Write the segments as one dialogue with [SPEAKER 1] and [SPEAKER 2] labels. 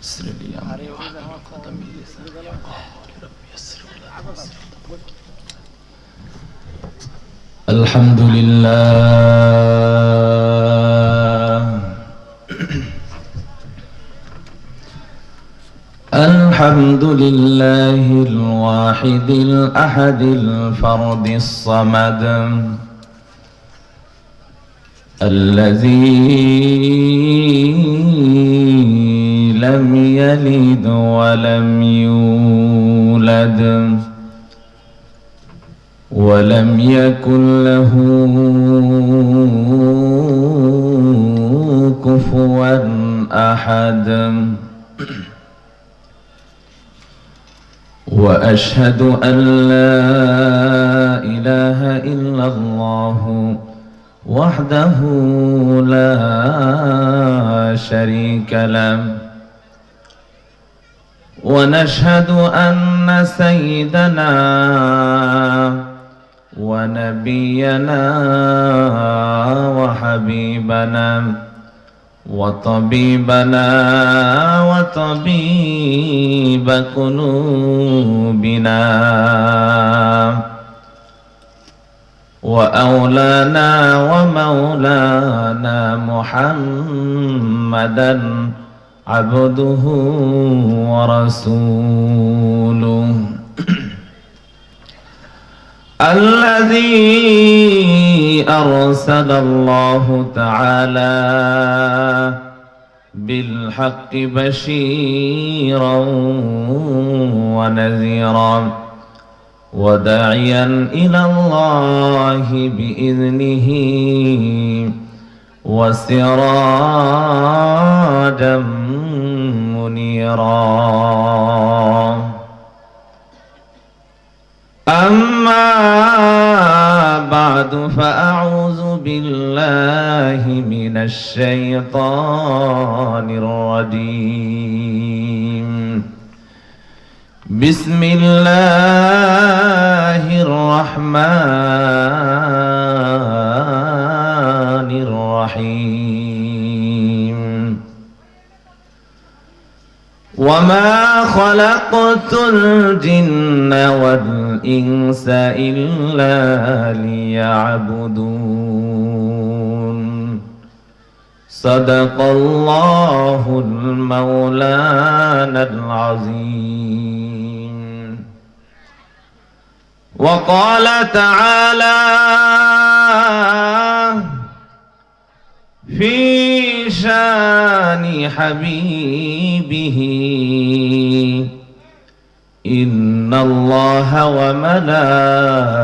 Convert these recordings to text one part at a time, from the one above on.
[SPEAKER 1] يسر لي أمري واحلل عقدة من لساني يفقهوا قولي رب يسر ولا تعسر. الحمد لله الحمد لله الواحد الأحد الفرد الصمد الذي لم يلد ولم يولد ولم يكن له كفوا أحد وأشهد أن لا إله إلا الله وحده لا شريك له ونشهد أن سيدنا ونبينا وحبيبنا وطبيبنا وطبيب قلوبنا وأولانا ومولانا محمدا عبده ورسوله الذي أرسل الله تعالى بالحق بشيرا ونذيرا وداعيا إلى الله بإذنه وسراجا منيرا أما بعد فأعوذ بالله من الشيطان الرجيم بسم الله الرحمن الرحيم وما خلقت الجن والإنس إلا ليعبدون صدق الله المولانا العظيم وقال تعالى في شان حبيبه إن الله وملائكته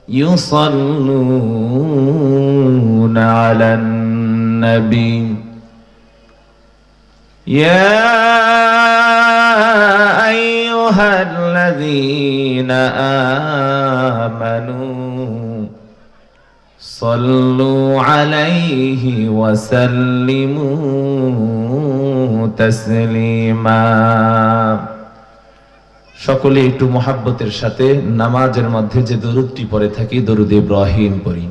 [SPEAKER 1] يصلون على النبي يا أيها الذين آمنوا صلوا عليه وسلموا تسليما সকলে একটু মোহাব্বতের সাথে নামাজের মধ্যে যে দরুদটি পড়ে থাকি দরুদ ইব্রাহিম পড়ি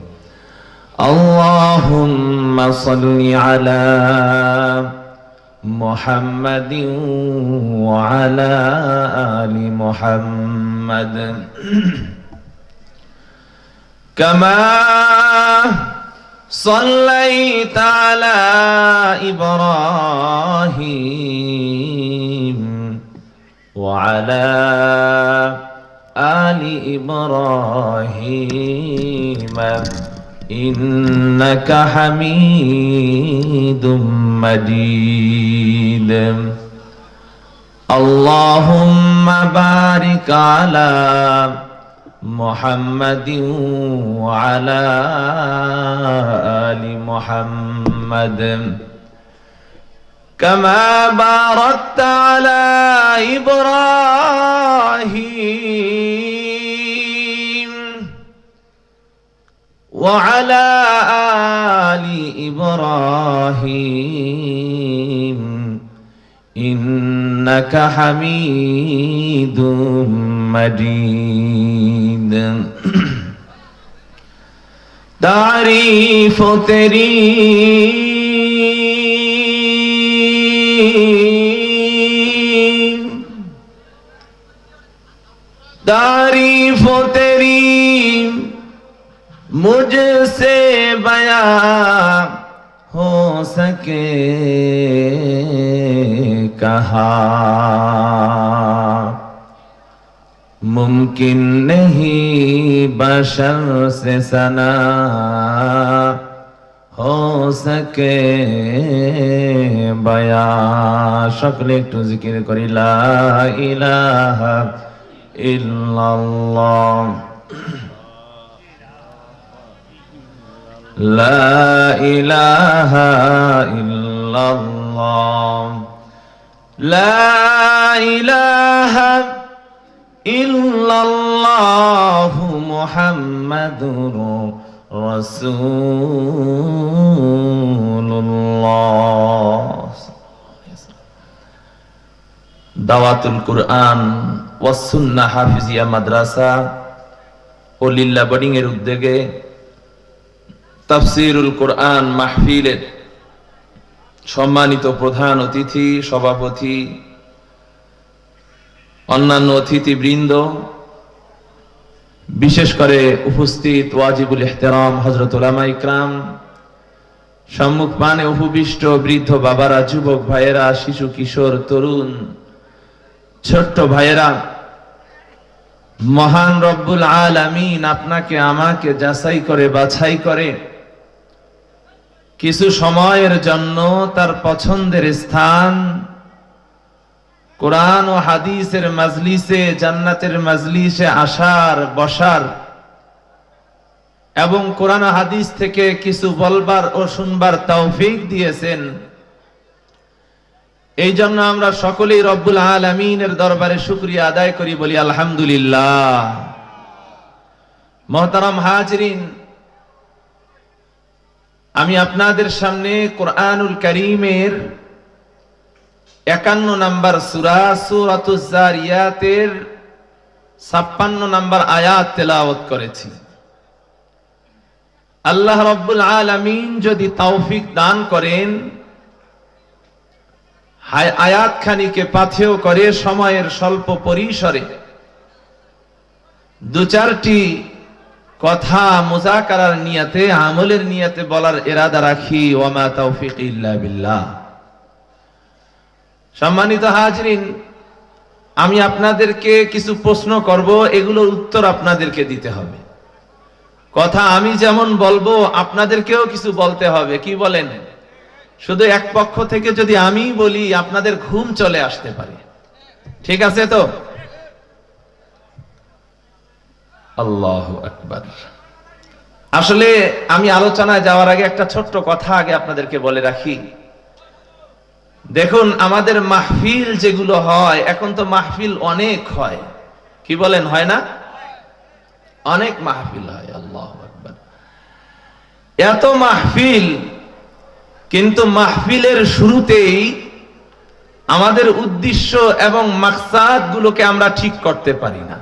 [SPEAKER 1] আল্লাহুম্মা সাল্লি আলা মুহাম্মাদিন ওয়া আলা আলি মুহাম্মাদ কামা صليت على إبراهيم وعلى آل إبراهيم إنك حميد مجيد اللهم بارك على محمد وعلى آل محمد كما باركت على إبراهيم وعلى آل إبراهيم إنك حميد مجيد तारीफ तेरी तारीफ तेरी मुझसे बयां हो सके कहाँ, मुमकिन नहीं बशर से सना हो सके बयां। সকলে একটু জিকির করি লা ইলাহা ইল্লাল্লাহ, লা ইলাহা ইল্লাল্লাহ, লা ইলাহা ইল্লাল্লাহু মুহাম্মাদুর রাসূলুল্লাহ। দাওয়াতুল কুরআন ওয়াস সুন্নাহ হাফিজিয়া মাদ্রাসা ও লিল্লাহ বোর্ডিং এর উদ্যোগে তাফসীরুল কুরআন মাহফিলের সম্মানিত প্রধান অতিথি, সভাপতি, অন্যান্য অতিথিবৃন্দ, বিশেষ করে উপস্থিত ওয়াজিবুল ইহতিরাম হযরত উলামা ইকরাম, সম্মুখ পানে উপবিষ্ট বৃদ্ধ বাবারা, যুবক ভাইয়েরা, শিশু কিশোর তরুণ ছোট্ট ভাইয়েরা, মহান রব্বুল আলামিন আপনাকে আমাকে যাচাই করে বাছাই করে কিছু সময়ের জন্য তার পছন্দের স্থান কোরআন ও হাদিসের মাজলিসে, জান্নাতের মাজলিসে আসার, বসার এবং কোরআন ও হাদিস থেকে কিছু বলবার ও শুনবার তৌফিক দিয়েছেন। এই জন্য আমরা সকলেই রব্বুল আলামিনের দরবারে শুকরিয়া আদায় করি, বলি আলহামদুলিল্লাহ। মুহতারাম হাজিরিন, আমি আপনাদের সামনে কোরআনুল কারীমের 51 নম্বর সূরা সূরাতুজ জারিয়াতের 56 নম্বর আয়াত তেলাওয়াত করেছি। আল্লাহ রাব্বুল আলামিন যদি তৌফিক দান করেন, আয়াত খানিকে পাথেয় করে সময়ের স্বল্প পরিসরে দু চারটি কথা মুযাকারার নিয়তে, আমলের নিয়তে বলার ইরাদা রাখি। ওয়া মা তাওফীক ইল্লা বিল্লাহ। সম্মানিত হাজরিন, আমি আপনাদেরকে কিছু প্রশ্ন করব, এগুলোর উত্তর আপনাদেরকে দিতে হবে। কথা আমি যেমন বলবো আপনাদেরকেও কিছু বলতে হবে। কি বলেন? শুধু এক পক্ষ থেকে যদি আমি বলি আপনাদের ঘুম চলে আসতে পারে। ঠিক আছে তো? আল্লাহু আকবার। আসলে আমি আলোচনায় যাওয়ার আগে একটা ছোট্ট কথা আগে আপনাদেরকে বলে রাখি। দেখুন, আমাদের মাহফিল যেগুলো হয়, এখন তো মাহফিল অনেক হয়। কি বলেন, হয় না? অনেক মাহফিল হয়। আল্লাহু আকবার। এত মাহফিল, কিন্তু মাহফিলের শুরুতেই আমাদের উদ্দেশ্য এবং মাকসাদ গুলোকে আমরা ঠিক করতে পারি না,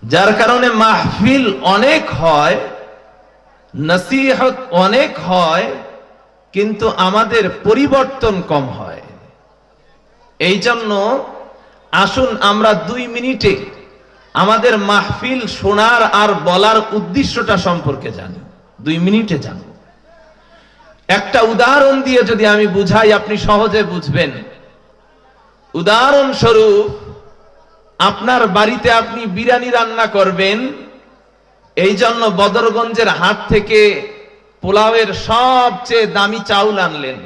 [SPEAKER 1] যার কারণে মাহফিল অনেক হয়, নসিহত অনেক হয়, কিন্তু আমাদের পরিবর্তন কম হয়। এই জন্য আসুন আমরা 2 মিনিটে আমাদের মাহফিল শোনার আর বলার উদ্দেশ্যটা সম্পর্কে জানি। 2 মিনিটে জানি। একটা উদাহরণ দিয়ে যদি আমি বুঝাই, আপনি সহজে বুঝবেন। উদাহরণস্বরূপ, আপনার বাড়িতে আপনি বিরিয়ানি রান্না করবেন, এই জন্য বদরগঞ্জের হাট থেকে পোলাওয়ের সবচেয়ে দামি চাউল আনলেন।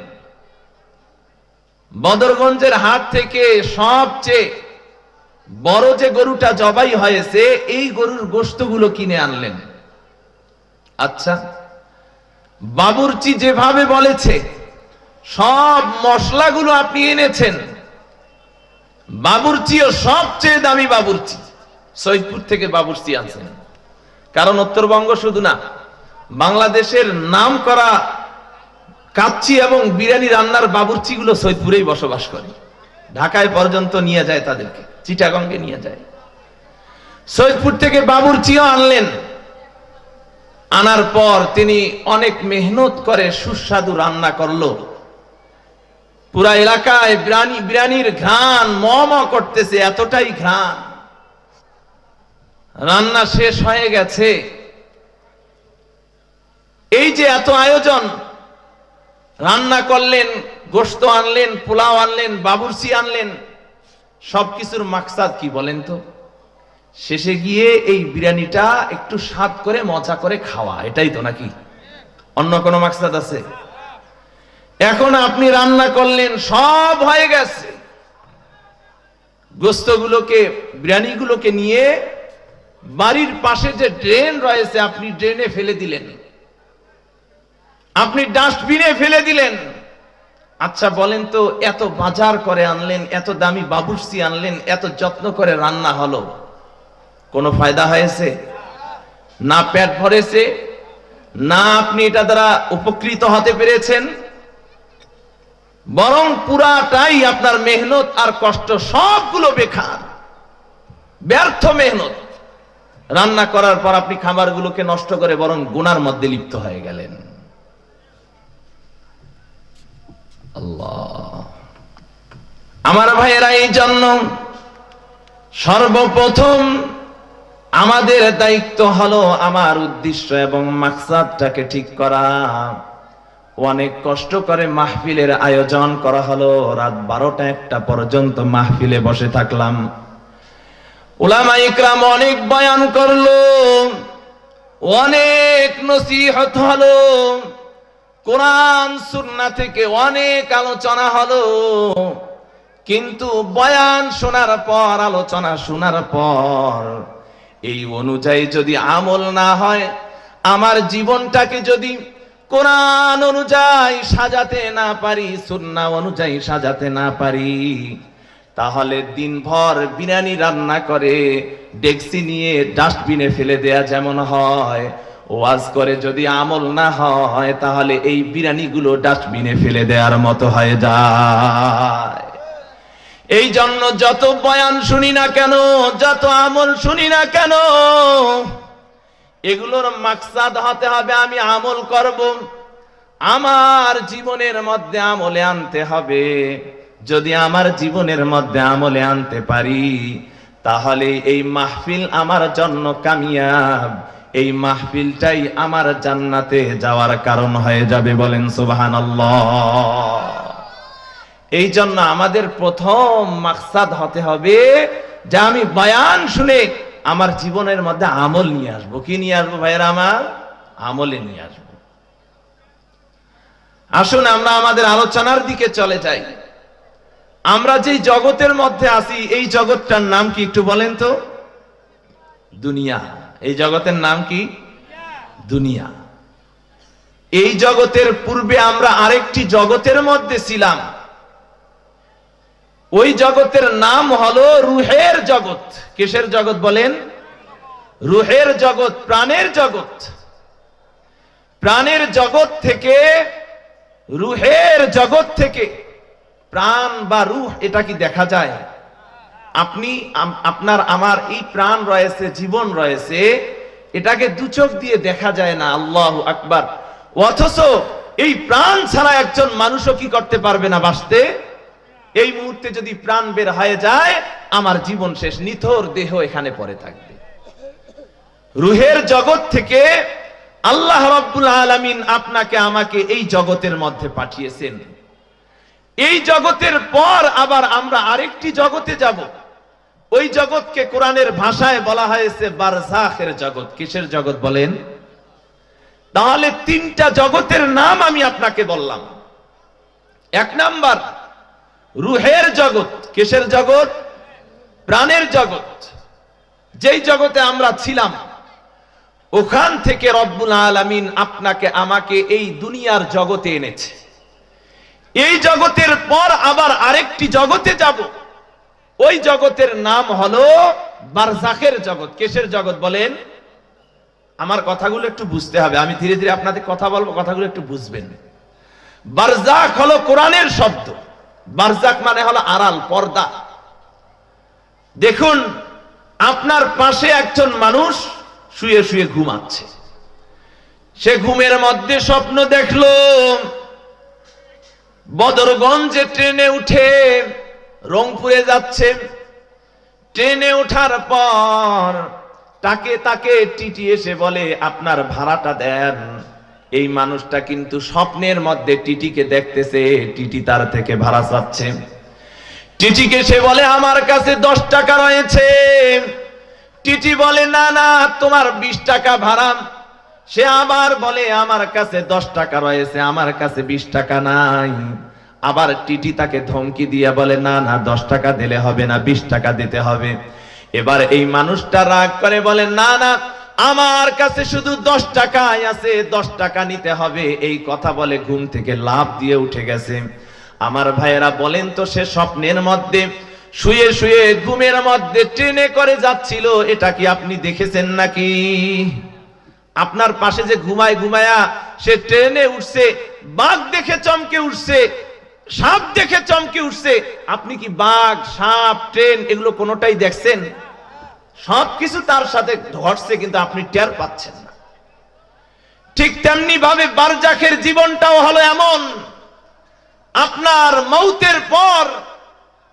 [SPEAKER 1] বদরগঞ্জের হাট থেকে সবচেয়ে বড় যে গরুটা জবাই হয়েছে, এই গরুর গোশতগুলো কিনে আনলেন। আচ্ছা, বাবুর্চি যেভাবে বলেছে সব মশলাগুলো আপনি এনেছেন। বাবুর্চিও সবচেয়ে দামি বাবুর্চি সৈয়দপুর থেকে বাবুর্চি আনছেন। কারণ উত্তরবঙ্গ শুধু না, বাংলাদেশের নাম করা কাচ্চি এবং বিরিয়ানি রান্নার বাবুর্চি গুলো সৈয়দপুরেই বসবাস করে। ঢাকায় পর্যন্ত নিয়ে যায়, তাদেরকে চিটাগঙ্গে নিয়ে যায়। সৈয়দপুর থেকে বাবুর্চিও আনলেন। আনার পর তিনি অনেক মেহনত করে সুস্বাদু রান্না করলো। পুরা এলাকায় বিরিয়ানির ঘ্রাণ ম ম করতেছে, এতটাই ঘ্রাণ। রান্না শেষ হয়ে গেছে। এই যে এত আয়োজন, রান্না করলেন, গোশত আনলেন, পোলাও আনলেন, বাবুর্চি আনলেন, সবকিছুর মাকসাদ কি বলেন তো? শেষে গিয়ে এই বিরিয়ানিটা একটু স্বাদ করে মজা করে খাওয়া, এটাই তো নাকি? অন্য কোনো মাকসাদ আছে? এখন আপনি রান্না করলেন, সব হয়ে গেছে, গোস্তগুলোকে, বিরিয়ানিগুলোকে নিয়ে বাড়ির পাশে যে ড্রেন রয়েছে আপনি ড্রেনে ফেলে দিলেন, আপনি ডাস্টবিনে ফেলে দিলেন। আচ্ছা বলেন তো, এত বাজার করে আনলেন, এত দামি বাবুর্চি আনলেন, এত যত্ন করে রান্না হলো, কোনো ফায়দা হয়েছে? না পেট ভরেছে, না আপনি এটা দ্বারা উপকৃত হতে পেরেছেন, বরং পুরাটাই আপনার মেহনত আর কষ্ট সবগুলো বেকার, ব্যর্থ মেহনত। রান্না করার পর আপনি খাবারগুলোকে নষ্ট করে বরং গুনার মধ্যে লিপ্ত হয়ে গেলেন। আল্লাহ, আমার ভাইয়েরা, এই জন্য সর্বপ্রথম আমাদের দায়িত্ব হলো আমার উদ্দেশ্য এবং মাকসাদটাকে ঠিক করা। অনেক কষ্ট করে মাহফিলের আয়োজন করা হলো, রাত 12টা-1টা পর্যন্ত মাহফিলে বসে থাকলাম। উলামা ইকরাম অনেক বয়ান করলো, অনেক নসিহত হলো, কোরআন সুন্নাহ থেকে অনেক আলোচনা হলো, কিন্তু বয়ান শোনার পর, আলোচনা শোনার পর এই অনুযায়ী যদি আমল না হয়, আমার জীবনটাকে যদি কোরআন অনুযায়ী সাজাতে না পারি, সুন্নাহ অনুযায়ী সাজাতে না পারি, তাহলে দিনভর বিরিয়ানি রান্না করে ডেক্সি নিয়ে ডাস্টবিনে ফেলে দেয়া যেমন হয়, ওয়াজ করে যদি আমল না হয়, তাহলে এই বিরিয়ানিগুলো ডাস্টবিনে ফেলে দেওয়ার মতো হয়ে যায়। এই জন্য যত বয়ান শুনি না কেন, যত আমল শুনি না কেন, এগুলোর মাকসাদ হতে হবে আমি আমল করব, আমার জীবনের মধ্যে আমলে আনতে হবে। যদি আমার জীবনের মধ্যে আমলে আনতে পারি, তাহলে এই মাহফিল আমার জন্য কামিয়াব, এই মাহফিলটাই আমার জান্নাতে যাওয়ার কারণ হয়ে যাবে। বলেন সুবহানাল্লাহ। এই জন্য আমাদের প্রথম মাকসাদ হতে হবে যে আমি বয়ান শুনে আমার জীবনের মধ্যে আমল নিয়ে আসবো। কি নিয়ে আসবো ভাইয়েরা? আমার আমলে নিয়ে আসবো। আসুন আমরা আমাদের আলোচনার দিকে চলে যাই। আমরা যেই জগতের মধ্যে আছি, এই জগৎটার নাম কি একটু বলেন তো? দুনিয়া। এই জগতের নাম কি? দুনিয়া। এই জগতের পূর্বে আমরা আরেকটি জগতের মধ্যে ছিলাম, ওই জগতের নাম হলো রুহের জগৎ। কিসের জগৎ বলেন? রুহের জগৎ, প্রাণের জগৎ। প্রাণের জগৎ থেকে, রুহের জগৎ থেকে, প্রাণ বা রুহ এটা কি দেখা যায়? আপনি, আপনার, আমার এই প্রাণ রয়েছে, জীবন রয়েছে, এটাকে দু চোখ দিয়ে দেখা যায় না। আল্লাহু আকবার। অথচ এই প্রাণ ছাড়া একজন মানুষও কি করতে পারবে না? বাঁচতে। এই মুহূর্তে যদি প্রাণ বের হয়ে যায়, আমার জীবন শেষ, নিথর দেহ এখানে পড়ে থাকবে। রুহের জগৎ থেকে আল্লাহ রাব্বুল আলামিন আপনাকে আমাকে এই জগতের মধ্যে পাঠিয়েছেন। এই জগতের পর আবার আমরা আরেকটি জগতে যাব। ওই জগৎকে কোরআনের ভাষায় বলা হয়েছে বারজাখের জগৎ। কিসের জগৎ বলেন? তাহলে তিনটা জগতের নাম আমি আপনাকে বললাম। এক নাম্বার রুহের জগৎ। কিসের জগৎ? প্রাণের জগৎ। যেই জগতে আমরা ছিলাম, ওখান থেকে রব্বুল আলামিন আপনাকে আমাকে এই দুনিয়ার জগতে এনেছে। এই জগতের পর আবার আরেকটি জগতে যাব। ওই জগতের নাম হলো বারজাখের জগৎ। কিসের জগৎ বলেন? আমার কথাগুলো একটু বুঝতে হবে, আমি ধীরে ধীরে আপনাদের কথা বলবো, কথাগুলো একটু বুঝবেন। বারজাখ হলো কোরআনের শব্দ। বারজাখ মানে হলো আড়াল, পর্দা। দেখুন, আপনার পাশে একজন মানুষ শুয়ে শুয়ে ঘুমাচ্ছে। সে ঘুমের মধ্যে স্বপ্ন দেখলো বদরগঞ্জে ট্রেনে উঠে রংপুরে যাচ্ছে। ট্রেনে ওঠার পর তাকে টিটি এসে বলে, আপনার ভাড়াটা দেন। এই মানুষটা কিন্তু স্বপ্নের মধ্যে টিটিকে দেখতেছে, টিটি তার থেকে ভাড়া চাচ্ছে। টিটিকে সে বলে, আমার কাছে 10 টাকা রয়েছে। টিটি বলে, না না, তোমার 20 টাকা ভাড়া। সে আবার বলে, আমার কাছে 10 টাকা রয়েছে, আমার কাছে 20 টাকা নাই। আবার টিটি তাকে ধমকি দিয়ে বলে, না না, 10 টাকা দিলে হবে না, 20 টাকা দিতে হবে। এবার এই মানুষটা রাগ করে বলে, না না, আমার কাছে শুধু 10 টাকাই আছে, 10 টাকা নিতে হবে। এই কথা বলে ঘুম থেকে লাফ দিয়ে উঠে গেছে। আমার ভাইয়েরা বলেন তো, সে স্বপ্নের মধ্যে শুয়ে শুয়ে ঘুমের মধ্যে ট্রেনে করে যাচ্ছিল, এটা কি আপনি দেখেছেন নাকি? আপনার পাশে যে ঘুমায়া সে ট্রেনে উঠছে, বাঘ দেখে চমকে উঠছে, সাপ দেখে চমকে উঠছে। আপনি কি বাঘ, সাপ, ট্রেন এগুলো কোনোটাই দেখছেন? সবকিছু তার সাথে ঘটছে, কিন্তু আপনি টের পাচ্ছেন না। ঠিক তেমনি ভাবে বারজাখের জীবনটাও হলো এমন। আপনার মৌতের পর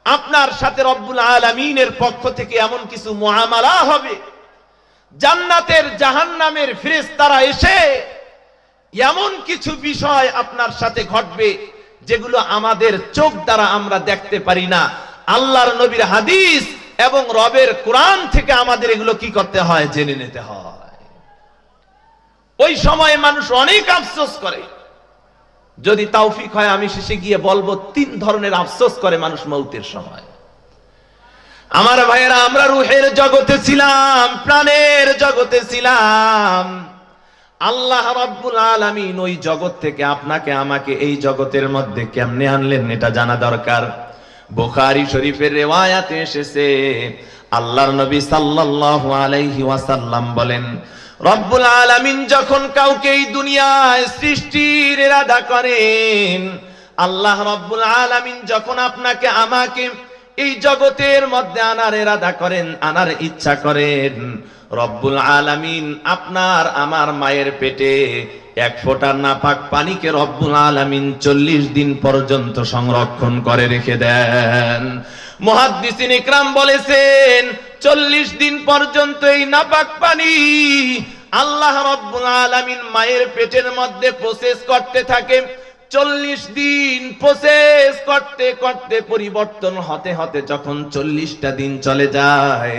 [SPEAKER 1] আপনার সাথে রব্বুল আলামিনের পক্ষ থেকে এমন কিছু মুআমালা হবে, জান্নাতের জাহান্নামের ফেরেশতারা এসে এমন কিছু বিষয় আপনার সাথে ঘটবে যেগুলো আমাদের চোখ দ্বারা আমরা দেখতে পারি না। আল্লাহর নবীর হাদিস এবং রবের কোরআন থেকে আমাদের এগুলো কি করতে হয়? জেনে নিতে হয়। ওই সময় মানুষ অনেক আফসোস করে। যদি তৌফিক হয় আমি শেষে গিয়ে বলবো, 3 ধরনের আফসোস করে মানুষ মৌতের সময়। আমার ভাইয়েরা, আমরা রূহের জগতে ছিলাম, প্রাণের জগতে ছিলাম। আল্লাহ রাব্বুল আলামিন ওই জগৎ থেকে আপনাকে আমাকে এই জগতের মধ্যে কেমনে আনলেন এটা জানা দরকার। বুখারী শরীফের রিওয়ায়াতে এসেছে, আল্লাহর নবী সাল্লাল্লাহু আলাইহি ওয়াসাল্লাম বলেন, রব্বুল আলামিন যখন কাউকে এই দুনিয়ায় সৃষ্টির ইরাদা করেন, আল্লাহ রব্বুল আলামিন যখন আপনাকে আমাকে এই জগতের মধ্যে আনার ইরাদা করেন, আনার ইচ্ছা করেন, রব্বুল আলামিন আপনার আমার মায়ের পেটে 1 ফোঁটা নাপাক পানিকে রব্বুল আলামিন 40 দিন পর্যন্ত সংরক্ষণ করে রেখে দেন। মুহাদ্দিসিন ইকরাম বলেছেন, 40 দিন পর্যন্ত এই নাপাক পানি আল্লাহ রাব্বুল আলামিন মায়ের পেটের মধ্যে প্রসেস করতে থাকে। 40 দিন প্রসেস করতে করতে পরিবর্তন হতে হতে যখন 40টা দিন চলে যায়,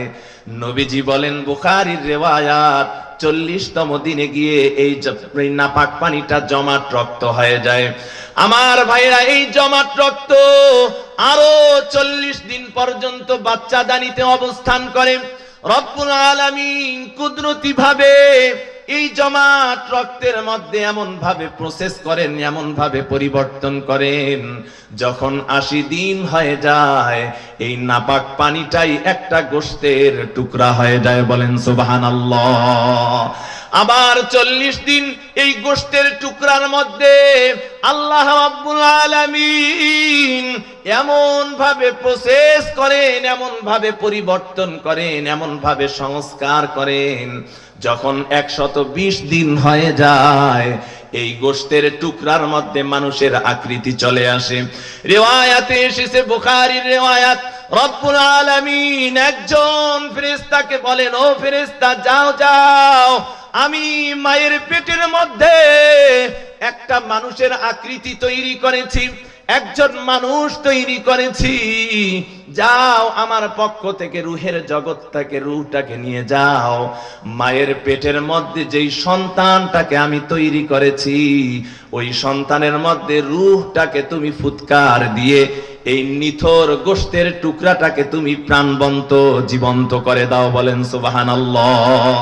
[SPEAKER 1] নবীজি বলেন, বুখারীর রিওয়ায়াত, 40তম দিনে গিয়ে এই নাপাক পানিটা জমাট রক্ত হয়ে যায়। আমার ভাইরা, এই জমাট রক্ত আরো 40 দিন পর্যন্ত বাচ্চাদানিতে অবস্থান করে। রব্বুল আলামিন কুদরতি ভাবে এই জমাট রক্তের মধ্যে এমন ভাবে প্রসেস করেন, এমন ভাবে পরিবর্তন করেন, যখন 80 দিন হয়ে যায় এই নাপাক পানিটাই একটা গোশতের টুকরা হয়ে যায়। বলেন সুবহানাল্লাহ। আবার 40 দিন এই গোশতের টুকরার মধ্যে আল্লাহ রাব্বুল আলামিন এমন ভাবে প্রসেস করেন, এমন ভাবে পরিবর্তন করেন, এমন ভাবে সংস্কার করেন, যখন 120 দিন হয়ে যায় এই গোশতের টুকরার মধ্যে মানুষের আকৃতি চলে আসে। রিওয়ায়াতে এসেছে, বুখারীর রিওয়ায়াত, রব্বুল আলামিন একজন ফেরেশতাকে বলেন, ও ফেরেশতা, যাও যাও, আমি মায়ের পেটের মধ্যে একটা মানুষের আকৃতি তৈরি করেছি, একজন মানুষ তৈরি করেছি, যাও আমার পক্ষ থেকে রূহের জগৎ থেকে রূহটাকে নিয়ে যাও, মায়ের পেটের মধ্যে যেই সন্তানটাকে আমি তৈরি করেছি ওই সন্তানের মধ্যে রূহটাকে তুমি ফুৎকার দিয়ে এই নিথর গোশতের টুকরাটাকে তুমি প্রাণবন্ত জীবন্ত করে দাও। বলেন সুবহানাল্লাহ।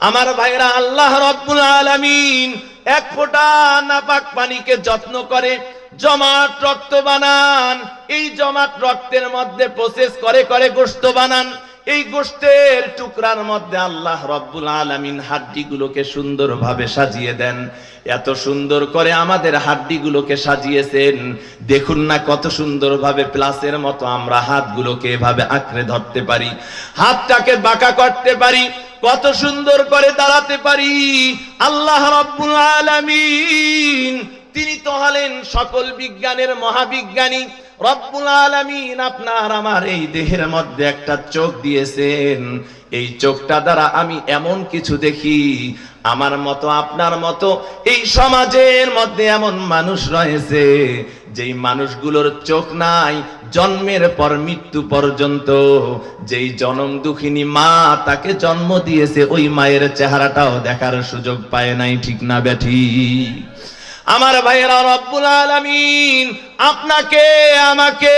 [SPEAKER 1] আমার ভাইরা, আল্লাহ রাব্বুল আলামিন 1 ফোঁটা নাপাক পানিকে যত্ন করে জমাট রক্ত বানান। এই জমাট রক্তের মধ্যে প্রসেস করে করে গোশত বানান। এই গোশতের টুকরার মধ্যে আল্লাহ রাব্বুল আলামিন হাড্ডিগুলোকে সুন্দরভাবে সাজিয়ে দেন। এত সুন্দর করে আমাদের হাড্ডিগুলোকে সাজিয়েছেন, দেখুন না কত সুন্দরভাবে প্লাসের মতো আমরা হাতগুলোকে এভাবে আঁকড়ে ধরতে পারি, হাতটাকে বাঁকা করতে পারি, কত সুন্দর করে দাঁড়াতে পারি। আল্লাহ রাব্বুল আলামিন তিনি তো হলেন সকল বিজ্ঞানের মহাবিজ্ঞানী। রব্বুল আলামিন আপনার আমার এই দেহের মধ্যে একটা চোখ দিয়েছেন, এই চোখটা দ্বারা আমি এমন কিছু দেখি, আমার মতো আপনার মতো এই সমাজের মধ্যে এমন মানুষ রয়েছে যেই মানুষগুলোর চোখ নাই, জন্মের পর মৃত্যু পর্যন্ত। যেই জনম দুঃখিনী মা তাকে জন্ম দিয়েছে, ওই মায়ের চেহারাটাও দেখার সুযোগ পায় নাই, ঠিক না বেঠি? আমার ভাইয়েরা, রব্বুল আলামিন আপনাকে আমাকে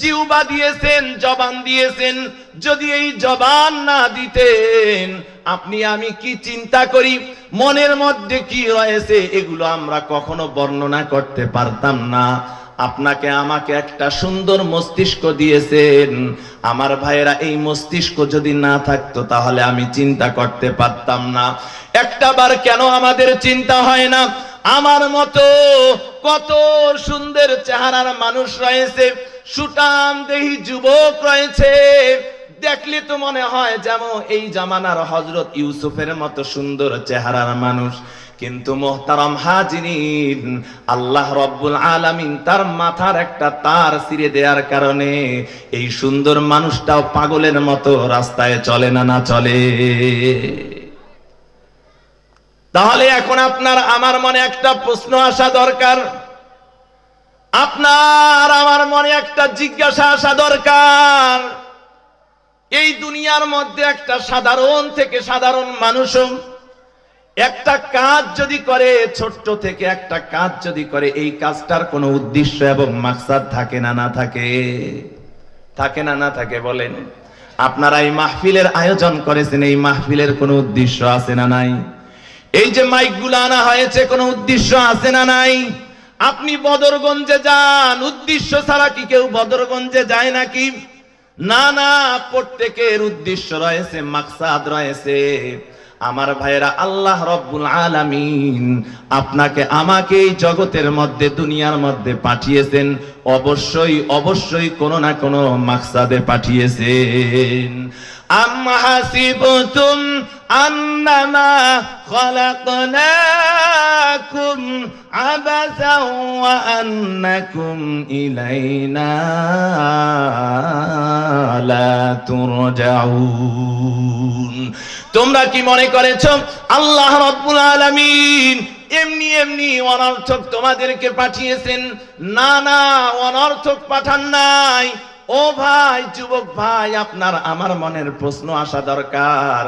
[SPEAKER 1] জিহ্বা দিয়েছেন, জবান দিয়েছেন। যদি এই জবান না দিতেন, আপনি আমি কি চিন্তা করি, মনের মধ্যে কি রয়েছে, এগুলো আমরা কখনো বর্ণনা করতে পারতাম না। আপনাকে আমাকে একটা সুন্দর মস্তিষ্ক দিয়েছেন। আমার ভাইয়েরা, এই মস্তিষ্ক যদি না থাকতো তাহলে আমি চিন্তা করতে পারতাম না। একটাবার কেন আমাদের চিন্তা হয় না? আমার মতো কত সুন্দর চেহারার মানুষ রয়েছে, সুঠাম দেহি যুবক রয়েছে, দেখলে তো মনে হয় যেমন এই জামানার হযরত ইউসুফের মতো সুন্দর চেহারার মানুষ। কিন্তু মুহতারাম হাজিরিন, আল্লাহ রব্বুল আলামিন তার মাথার একটা তার ছিঁড়ে দেওয়ার কারণে এই সুন্দর মানুষটাও পাগলের মতো রাস্তায় চলে না, না চলে? তাহলে এখন আপনার আমার মনে একটা প্রশ্ন আসা দরকার, আপনার আমার মনে একটা জিজ্ঞাসা আসা দরকার। এই দুনিয়ার মধ্যে একটা সাধারণ থেকে সাধারণ মানুষও একটা কাজ যদি করে, ছোট্ট থেকে একটা কাজ যদি করে, এই কাজটার কোনো উদ্দেশ্য এবং মাকসাদ থাকে না, না থাকে? থাকে না, না থাকে? বলেন। আপনারা এই মাহফিলের আয়োজন করেছেন, এই মাহফিলের কোনো উদ্দেশ্য আছে না নাই? এই যে মাইকগুলো আনা হয়েছে, কোনো উদ্দেশ্য আছে না নাই? আপনি বদরগঞ্জে যান, উদ্দেশ্য ছাড়া কি কেউ বদরগঞ্জে যায় নাকি? না না, প্রত্যেকের উদ্দেশ্য রয়েছে, মাকসাদ রয়েছে। আমার ভাইয়েরা, আল্লাহ রব্বুল আলামিন আপনাকে আমাকে এই জগতের মধ্যে, দুনিয়ার মধ্যে পাঠিয়েছেন, অবশ্যই অবশ্যই কোনো না কোনো মাকসাদে পাঠিয়েছেন। আম্মা হাসিবতুম আন্নামা খালাকনাকুম আবাসাও ওয়া আন্নাকুম ইলাইনা লা তুরজাউন। তোমরা কি মনে করেছো আল্লাহ রব্বুল আলামিন এমনি এমনি অনর্থক তোমাদেরকে পাঠিয়েছেন? না না, অনর্থক পাঠান নাই। ও ভাই, যুবক ভাই, আপনার আমার মনের প্রশ্ন আসা দরকার,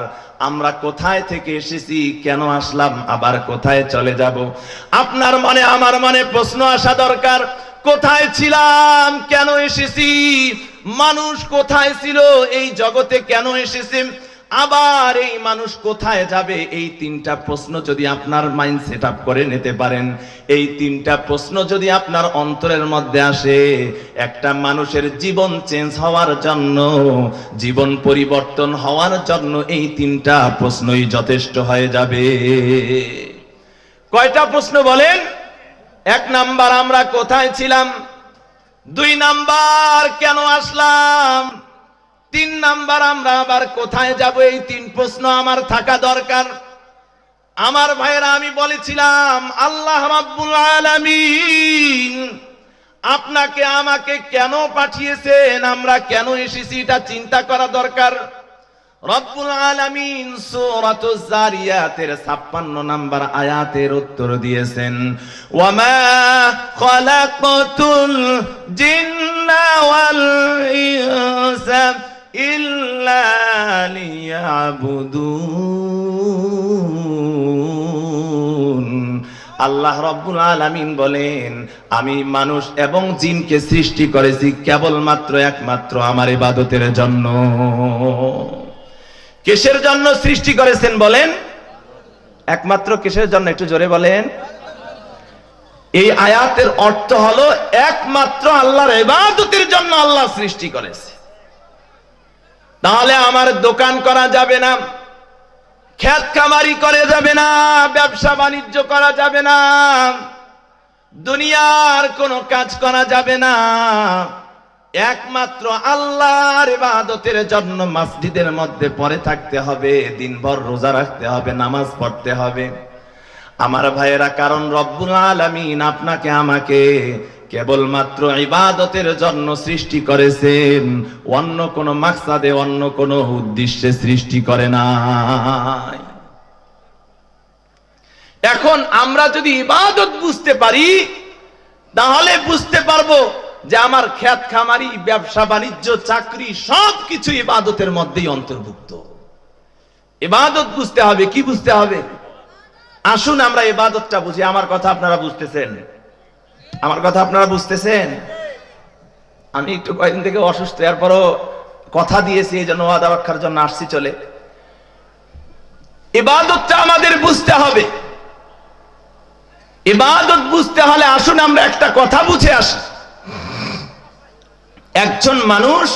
[SPEAKER 1] আমরা কোথায় থেকে এসেছি, কেন আসলাম, আবার কোথায় চলে যাব? আপনার মনে আমার মনে প্রশ্ন আসা দরকার, কোথায় ছিলাম, কেন এসেছি, মানুষ কোথায় ছিল, এই জগতে কেন এসেছে, আবার এই মানুষ কোথায় যাবে? এই তিনটা প্রশ্ন যদি আপনার মাইন্ড সেট আপ করে নিতে পারেন, এই তিনটা প্রশ্ন যদি আপনার অন্তরের মধ্যে আসে, একটা মানুষের জীবন চেঞ্জ হওয়ার জন্য, জীবন পরিবর্তন হওয়ার জন্য এই তিনটা প্রশ্নই যথেষ্ট হয়ে যাবে। কয়টা প্রশ্ন বলেন? এক নাম্বার, আমরা কোথায় ছিলাম? দুই নাম্বার, কেন আসলাম? তিন নাম্বার, আমরা আবার কোথায় যাব? এই তিন প্রশ্ন আমার থাকা দরকার। আমার ভাইরা, আমি বলেছিলাম আল্লাহ রাব্বুল আলামিন আপনাকে আমাকে কেন পাঠিয়েছেন, আমরা কেন এসেছি, এটা চিন্তা করা দরকার। রব্বুল আলামিন সূরাতুজ জারিয়াতের 56 নম্বর আয়াতের উত্তর দিয়েছেন, ওয়ামা খালাকাতুল জিন্না ওয়াল ইনসা ইল্লা লিয়াবুদুন। আল্লাহ রব্বুল আলামিন বলেন, আমি মানুষ এবং জিনকে সৃষ্টি করেছি কেবলমাত্র একমাত্র আমার ইবাদতের জন্য। কিসের জন্য সৃষ্টি করেছেন বলেন? একমাত্র কিসের জন্য? একটু জোরে বলেন। এই আয়াতের অর্থ হলো একমাত্র আল্লাহর ইবাদতের জন্য আল্লাহ সৃষ্টি করেছে। তাহলে আমার দোকান করা যাবে না, খেত খামারি করা যাবে না, ব্যবসা বাণিজ্য করা যাবে না, দুনিয়ার কোনো কাজ করা যাবে না। একমাত্র আল্লাহর ইবাদতের জন্য মসজিদের মধ্যে পড়ে থাকতে হবে, দিনভর রোজা রাখতে হবে, নামাজ পড়তে হবে। আমার ভাইয়েরা, কারণ রব্বুল আলামিন আপনাকে আমাকে কেবলমাত্র ইবাদতের জন্য সৃষ্টি করেছেন, অন্য কোনো মাকসাদে অন্য কোনো উদ্দেশ্যে সৃষ্টি করে নাই। এখন আমরা যদি ইবাদত বুঝতে পারি তাহলে বুঝতে পারবো যে আমার খেত খামারি, ব্যবসা বাণিজ্য, চাকরি সবকিছু ইবাদতের মধ্যেই অন্তর্ভুক্ত। ইবাদত বুঝতে হবে। কি বুঝতে হবে? আসুন আমরা ইবাদতটা বুঝি। আমার কথা আপনারা বুঝতেছেন? আমার কথা আপনারা বুঝতেছেন? আমি একটু কয়েকদিন থেকে অসুস্থ, এরপরও কথা দিয়েছি, এই জন্য ওয়াদা রক্ষার জন্য আসছি চলে। ইবাদতটা আমাদের বুঝতে হবে। ইবাদত বুঝতে হলে আসুন আমরা একটা কথা বুঝে আসি। একজন মানুষ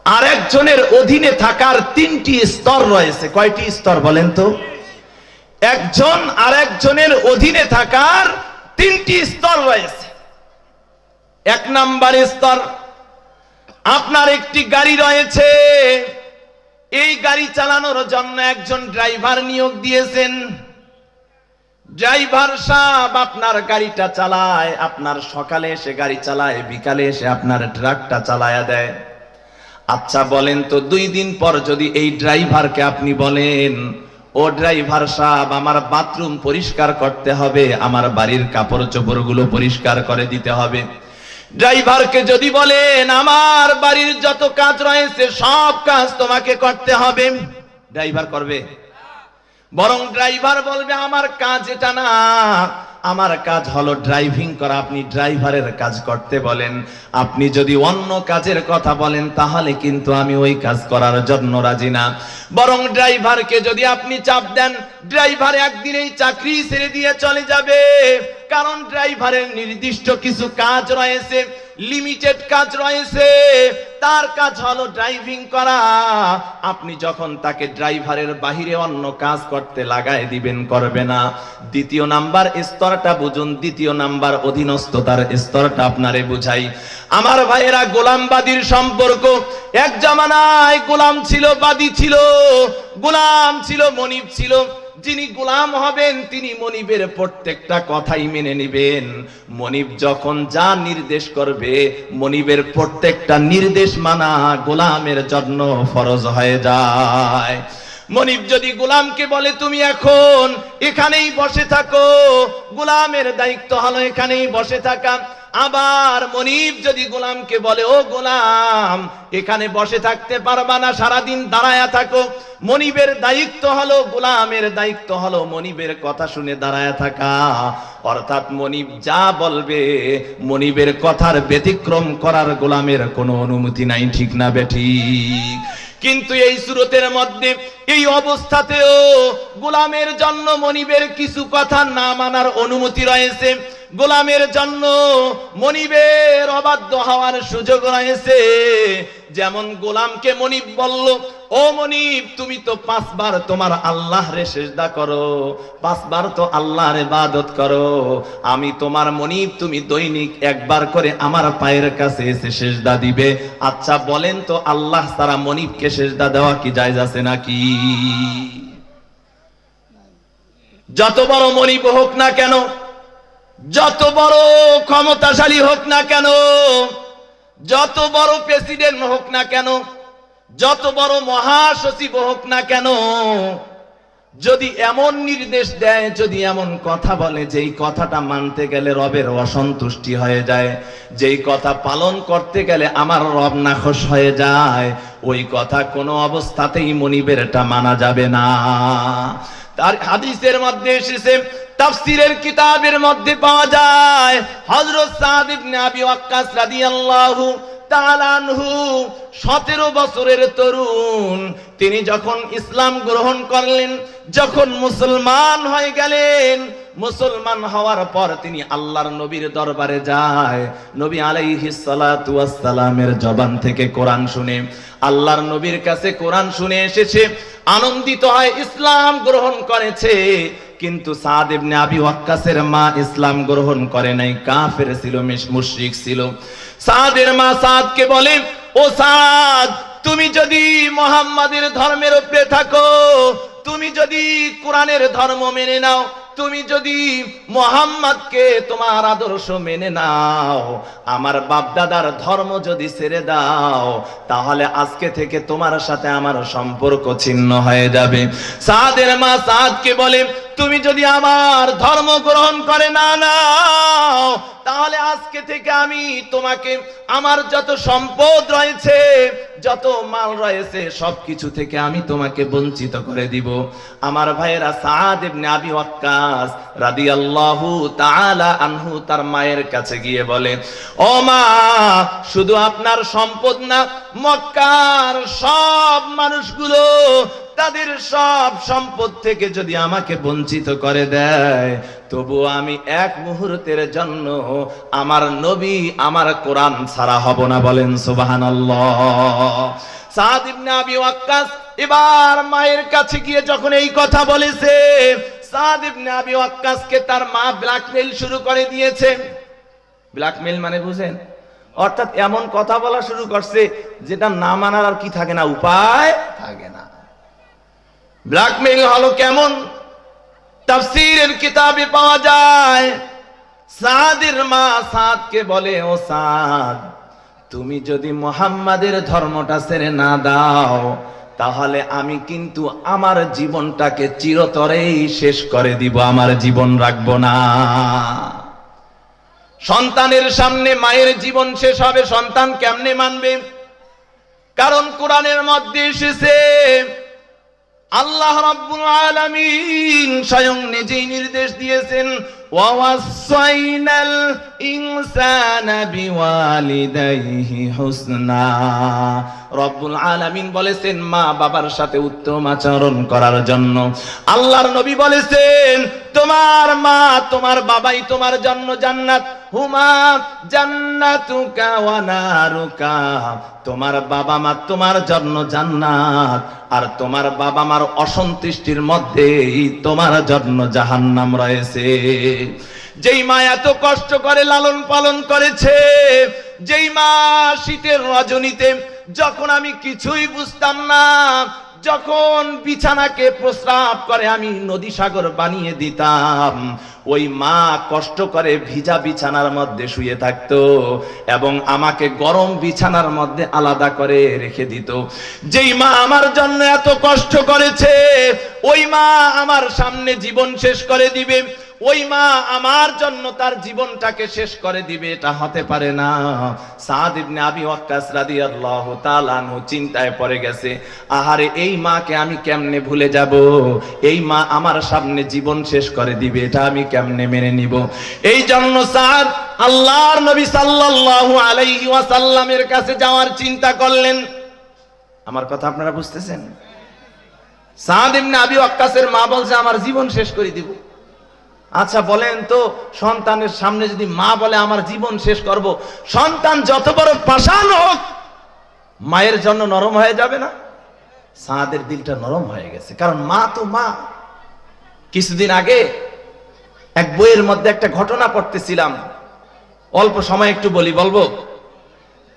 [SPEAKER 1] আর একজনের অধীনে থাকার তিনটি স্তর রয়েছে। কয়টি স্তর বলেন তো? একজন আর একজনের অধীনে থাকার তিনটি স্তর রয়েছে। এক নাম্বার স্তর, আপনার একটি গাড়ি রয়েছে, এই গাড়ি চালানোর জন্য একজন ড্রাইভার নিয়োগ দিয়েছেন। ড্রাইভার সাহেব আপনার গাড়িটা চালায়, আপনার সকালে এসে গাড়ি চালায়, বিকালে এসে আপনার ট্রাকটা চালায়া দেয়। আচ্ছা বলেন তো, 2 দিন পর যদি এই ড্রাইভারকে আপনি বলেন, ও ড্রাইভার সাহেব আমার বাথরুম পরিষ্কার করতে হবে, আমার বাড়ির কাপড় চোপড়গুলো পরিষ্কার করে দিতে হবে, ড্রাইভারকে যদি বলেন আমার বাড়ির যত কাজ রয়েছে সব কাজ তোমাকে করতে হবে, ড্রাইভার করবে? বরং ড্রাইভার বলবে আমার কাজ এটা না, আমার কাজ হলো ড্রাইভিং করা, আপনি ড্রাইভারের কাজ করতে বলেন। আপনি যদি অন্য কাজের কথা বলেন তাহলে কিন্তু আমি ওই কাজ করার জন্য রাজি না। বরং ড্রাইভারকে যদি আপনি চাপ দেন, ড্রাইভার একদিনেই চাকরি ছেড়ে দিয়ে চলে যাবে। কারণ ড্রাইভারের নির্দিষ্ট কিছু কাজ রয়েছে, লিমিটেড কাজ রয়েছে, তার কাজ হলো ড্রাইভিং করা। আপনি যখন তাকে ড্রাইভারের বাহিরে অন্য কাজ করতে লাগায় দিবেন, করবে না। দ্বিতীয় নাম্বার স্তরটা বুঝুন, দ্বিতীয় নাম্বার অধীনস্থতার স্তরটা আপনারে বুঝাই। আমার ভাইয়েরা, গোলামবাদীর সম্পর্ক, এক জামানায় গোলাম ছিল, বাদী ছিল, গোলাম ছিল, মনিব ছিল। যিনি গোলাম হবেন তিনি মনিবের প্রত্যেকটা কথাই মেনে নেবেন। মনিব যখন যা নির্দেশ করবে, মনিবের প্রত্যেকটা নির্দেশ মানা গোলামের জন্য ফরজ হয়ে যায়। মনিব যদি গোলামকে বলে তুমি এখন এখানেই বসে থাকো, গোলামের দায়িত্ব হলো এখানেই বসে থাকা। আবার মনিব যদি গোলামকে বলে ও গোলাম এখানে বসে থাকতে পারবা না, সারাদিন দাঁড়ায়া থাকো, মনিবের দায়িত্ব হলো, গোলামের দায়িত্ব হলো মনিবের কথা শুনে দাঁড়ায়া থাকা। অর্থাৎ মনিব যা বলবে মনিবের কথার ব্যতিক্রম করার গোলামের কোনো অনুমতি নাই। ঠিক না বেঠিক? কিন্তু এই সুরতের মধ্যে, এই অবস্থাতেও গোলামের জন্য মনিবের কিছু কথা না মানার অনুমতি রয়েছে। গোলামের জন্য মনিবের অবাধ্য হওয়ার সুযোগ রয়েছে। যেমন গোলামকে মনিব বলল, ও মনিব তুমি তো 5 বার তোমার আল্লাহরে সিজদা করো, 5 বার তো আল্লাহর ইবাদত করো, আমি তোমার মনিব, তুমি দৈনিক 1 বার করে আমার পায়ের কাছে এসে সিজদা দিবে। আচ্ছা বলেন তো আল্লাহ ছাড়া মনিবকে সিজদা দেওয়া কি জায়েজ আছে নাকি? যত বড় মনিব হোক না কেন, যত বড় ক্ষমতাশালী হোক না কেন, যত বড় প্রেসিডেন্ট হোক না কেন, যত বড় মহাসচিব হোক না কেন, যদি এমন নির্দেশ দেয়, যদি এমন কথা বলে যেই কথাটা মানতে গেলে রবের অসন্তুষ্টি হয়ে যায়, যেই কথা পালন করতে গেলে আমার রব নাখোশ হয়ে যায়, ওই কথা কোনো অবস্থাতেই মনিবেরটা মানা যাবে না। তার হাদিসের মধ্যে এসেছে, তাফসীরের কিতাবের মধ্যে পাওয়া যায়, হযরত সাদ ইবনে আবি ওয়াক্কাস রাদিয়াল্লাহু তাআলা আনহু 17 বছরের তরুণ, তিনি যখন ইসলাম গ্রহণ করলেন, যখন মুসলমান হয়ে গেলেন, মুসলমান হওয়ার পর তিনি আল্লাহর নবীর দরবারে যায়। নবী আলাইহিস সালাতু ওয়াস সালামের জবান থেকে কোরআন শুনে, আল্লাহর নবীর কাছে কোরআন শুনে এসেছে, আনন্দিত হয়, ইসলাম গ্রহণ করেছে। কিন্তু সাদ ইবনে আবি ওয়াক্কাসের মা ইসলাম গ্রহণ করে নাই, কাফের ছিল, মুশরিক ছিল। সাদের মা সাদকে বলে, ও সাদ তুমি যদি মুহাম্মাদের ধর্মের উপরে থাকো, তুমি যদি কোরআনের ধর্ম মেনে নাও, তুমি যদি মুহাম্মদকে তোমার আদর্শ মেনে নাও, আমার বাপ দাদার ধর্ম যদি ছেড়ে দাও, তাহলে আজকে থেকে তোমার সাথে আমার সম্পর্ক ছিন্ন হয়ে যাবে। সাদের মা সাদকে বলে, তুমি যদি আমার ধর্ম গ্রহণ করে না নাও, তাহলে আজকে থেকে আমি তোমাকে আমার যত সম্পদ রয়েছে, যত মাল রয়েছে, সবকিছু থেকে আমি তোমাকে বঞ্চিত করে দিব। আমার ভাইয়েরা, সাদ ইবনে আবি ওয়াক্কাস রাদিয়াল্লাহু তাআলা আনহু তার মায়ের কাছে গিয়ে বলে, ও মা, শুধু আপনার সম্পদ না, মক্কার সব মানুষগুলো তাদের সব সম্পদ থেকে যদি আমাকে বঞ্চিত করে দেয়, তবু আমি এক মুহূর্তের জন্য আমার নবী, আমার কোরআন ছাড়া হব না। বলেন সুবহানাল্লাহ। সাদ ইবনে আবি ওয়াক্কাস এবার মায়ের কাছে গিয়ে যখন এই কথা বলেছে, সাদ ইবনে আবি ওয়াক্কাসকে তার মা ব্ল্যাকমেইল শুরু করে দিয়েছে। ব্ল্যাকমেইল মানে বুঝেন? অর্থাৎ এমন কথা বলা শুরু করছে যেটা না মানার আর কি থাকে না, উপায় থাকে না। ব্ল্যাকমেইল হলো কেমন? তাফসীরের কিতাবে পাওয়া যায়, সাদের মা সাদকে বলে, ও সাদ, তুমি যদি মুহাম্মাদের ধর্মটা ছেড়ে না দাও, তাহলে আমি কিন্তু আমার জীবনটাকে চিরতরেই শেষ করে দিব, আমার জীবন রাখবো না। সন্তানের সামনে মায়ের জীবন শেষ হবে, সন্তান কেমনে মানবে? কারণ কোরআনের মধ্যে এসেছে, আল্লাহ রাব্বুল আলামিন স্বয়ং নিজেই নির্দেশ দিয়েছেন, ওয়াসাইনাল ইনসানা বিওয়ালিদাইহি হুসনা। রব্বুল আলামিন বলেছেন মা বাবার সাথে উত্তম আচরণ করার জন্য। আল্লাহর নবী বলেছেন, তোমার মা তোমার বাবাই তোমার জন্য জান্নাত, হুমা জান্নাতুকা ওয়া নারুকা। তোমার বাবা মা তোমার জন্য জান্নাত, আর তোমার বাবা মার অসন্তুষ্টির মধ্যেই তোমার জন্য জাহান্নাম রয়েছে। যেই মা এত কষ্ট করে লালন পালন করেছে, যেই মা শীতের রজনীতে যখন আমি কিছুই বুঝতাম না, যখন বিছানাকে প্রস্রাব করে আমি নদী সাগর বানিয়ে দিতাম, ওই মা কষ্ট করে ভিজা বিছানার মধ্যে শুয়ে থাকতো এবং আমাকে গরম বিছানার মধ্যে আলাদা করে রেখে দিত। যেই মা আমার জন্য এত কষ্ট করেছে, ওই মা আমার সামনে জীবন শেষ করে দিবে, ওই মা আমার জন্য তার জীবনটাকে শেষ করে দিবে, এটা হতে পারে না। সাদ ইবনে আবি ওয়াক্কাস রাদিয়াল্লাহু তাআলা আনহু চিন্তায় পড়ে গেছে, আহারে এই মাকে আমি কেমনে ভুলে যাব? এই মা আমার সামনে জীবন শেষ করে দিবে, এটা আমি কেমনে মেনে নিব? এই জন্য সাদ আল্লাহর নবী সাল্লাল্লাহু আলাইহি ওয়াসাল্লামের কাছে যাওয়ার চিন্তা করলেন। আমার কথা আপনারা বুঝতেছেন? সাদ ইবনে আবি ওয়াক্কাসের মা বলছে, আমার জীবন শেষ করে দিব। আচ্ছা বলেন তো, সন্তানের সামনে যদি মা বলে আমার জীবন শেষ করব, সন্তান যত বড় পাষাণ হোক, মায়ের জন্য নরম হয়ে যাবে না? সাদের দিলটা নরম হয়ে গেছে, কারণ মা তো মা। কিছুদিন আগে এক বইয়ের মধ্যে একটা ঘটনা পড়তেছিলাম, অল্প সময় একটু বলবো।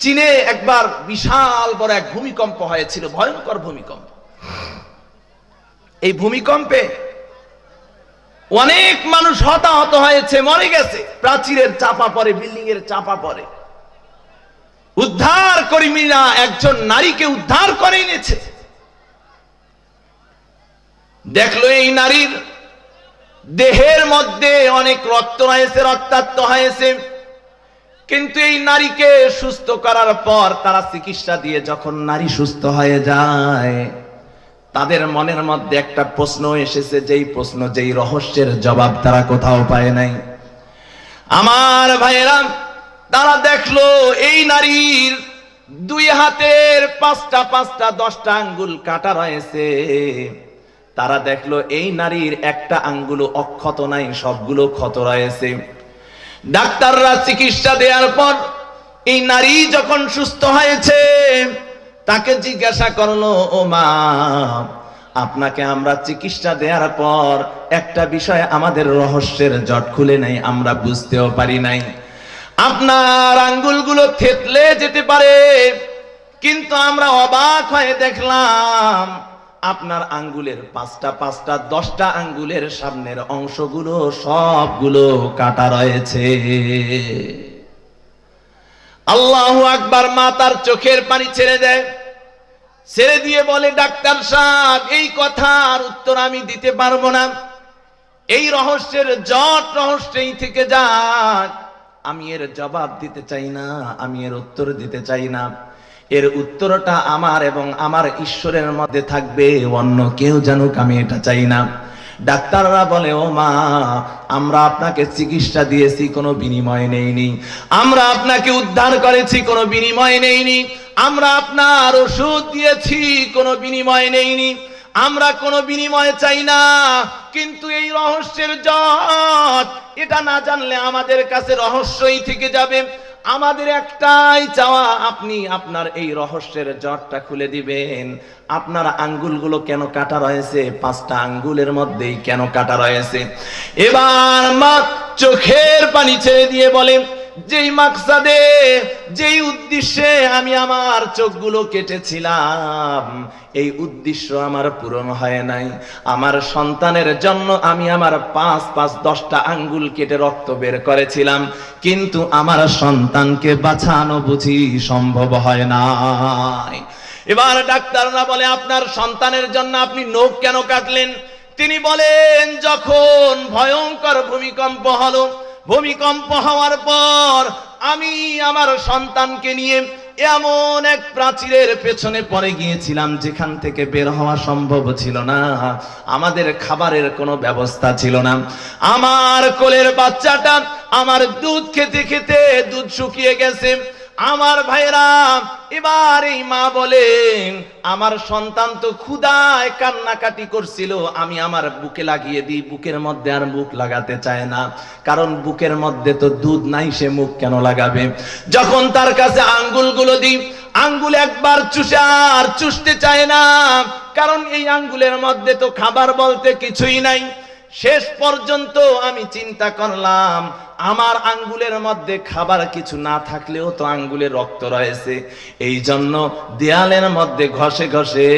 [SPEAKER 1] চীনে একবার বিশাল বড় এক ভূমিকম্প হয়েছিল, ভয়ঙ্কর ভূমিকম্প। এই ভূমিকম্পে অনেক মানুষ হতাহত হয়েছে, মরে গেছে। প্রাচীরের চাপা পড়ে, বিল্ডিং এর চাপা পড়ে। উদ্ধার কর্মীরা একজন নারীকে উদ্ধার করে এনেছে। দেখলো এই নারীর দেহের মধ্যে অনেক রক্ত রয়েছে, রক্তাক্ত হয়েছে, কিন্তু এই নারীকে সুস্থ করার পর তারা চিকিৎসা দিয়ে যখন নারী সুস্থ হয়ে যায়, তাদের মনের মধ্যে একটা প্রশ্ন এসেছে, যেই প্রশ্ন, যেই রহস্যের জবাব তারা কোথাও পায় নাই। আমার ভাইয়েরা, তারা দেখলো এই নারীর দুই হাতের পাঁচটা 10টা আঙ্গুল কাটা রয়েছে। তারা দেখলো এই নারীর একটা আঙ্গুল অক্ষত নাই, সবগুলো ক্ষত রয়েছে। ডাক্তাররা চিকিৎসা দেওয়ার পর এই নারী যখন সুস্থ হয়েছে, তাকে জিজ্ঞাসা করলো, ও মা, আপনাকে আমরা চিকিৎসা দেওয়ার পর একটা বিষয় আমাদের রহস্যের জট খুলে নাই, আমরা বুঝতেও পারি নাই। আপনার আঙ্গুলগুলো থেতলে যেতে পারে, কিন্তু আমরা অবাক হয়ে দেখলাম আপনার আঙ্গুলের 5টা 5টা 10টা আঙ্গুলের সামনের অংশগুলো সবগুলো কাটা রয়েছে। আল্লাহু আকবার। মা তার চোখের পানি ছেড়ে দেয়, ছেড়ে দিয়ে বলে, ডাক্তার সাহেব, এই কথার উত্তর আমি দিতে পারবো না, এই রহস্যের জট রহস্যই থেকে যাক, আমি এর জবাব দিতে চাই না, আমি এর উত্তর দিতে চাই না, এর উত্তরটা আমার এবং আমার ঈশ্বরের মধ্যে থাকবে, অন্য কেউ জানুক আমি এটা চাই না। ডাক্তাররা বলে, ও মা, আমরা আপনাকে চিকিৎসা দিয়েছি, কোনো বিনিময় নেইনি, আমরা আপনাকে উদ্ধার করেছি, কোনো বিনিময় নেইনি, আমরা আপনার ওষুধ দিয়েছি, কোনো বিনিময় নেইনি, আমরা কোনো বিনিময় চাই না, কিন্তু এই রহস্যের জট এটা না জানলে আমাদের কাছে রহস্যই থেকে যাবে। আমাদের একটাই চাওয়া, আপনি আপনার এই রহস্যের জটটা খুলে দিবেন। আপনার আঙ্গুলগুলো কেন কাটা রয়েছে, 5টা আঙ্গুলের মধ্যেই কেন কাটা রয়েছে? এবার মা চোখের পানি ছেড়ে দিয়ে বলে, যেই মাকসাদে, যেই উদ্দেশ্যে আমি আমার চোখগুলো কেটেছিলাম, এই উদ্দেশ্য আমার পূরণ হয় নাই। আমার সন্তানের জন্য আমি আমার 5-5-10টা আঙ্গুল কেটে রক্ত বের করেছিলাম, কিন্তু আমার সন্তানকে বাঁচানো বুঝি সম্ভব হয় নাই। এবার ডাক্তাররা বলে, আপনার সন্তানের জন্য আপনি নখ কেন কাটলেন? তিনি বলেন, যখন ভয়ঙ্কর ভূমিকম্প হলো, ভূমিকম্প হওয়ার পর আমি আমার সন্তানকে নিয়ে এমন এক প্রাচীরের পেছনে পড়ে গিয়েছিলাম যেখান থেকে বের হওয়া সম্ভব ছিল না। আমাদের খাবারের কোনো ব্যবস্থা ছিল না। আমার কোলের বাচ্চাটা আমার দুধ খেতে খেতে দুধ শুকিয়ে গেছে। আমার ভাইরা, এবার এই মা বলেন, আমার সন্তান তো ক্ষুধায় কান্নাকাটি করছিল, আমি আমার বুকে লাগিয়ে দিই, বুকের মধ্যে আর মুখ লাগাতে চায় না, কারণ বুকের মধ্যে তো দুধ নাই, সে মুখ কেন লাগাবে? যখন তার কাছে আঙ্গুলগুলো দিই, আঙ্গুল একবার চুষে আর চুষতে চায় না, কারণ এই আঙ্গুলের মধ্যে তো খাবার বলতে কিছুই নাই। শেষ পর্যন্ত আমি চিন্তা করলাম, আমার আঙ্গুলের মধ্যে খাবার কিছু না থাকলেও তো আঙ্গুলে রক্ত রয়েছে, এই জন্য দেয়ালের মধ্যে ঘষে ঘষে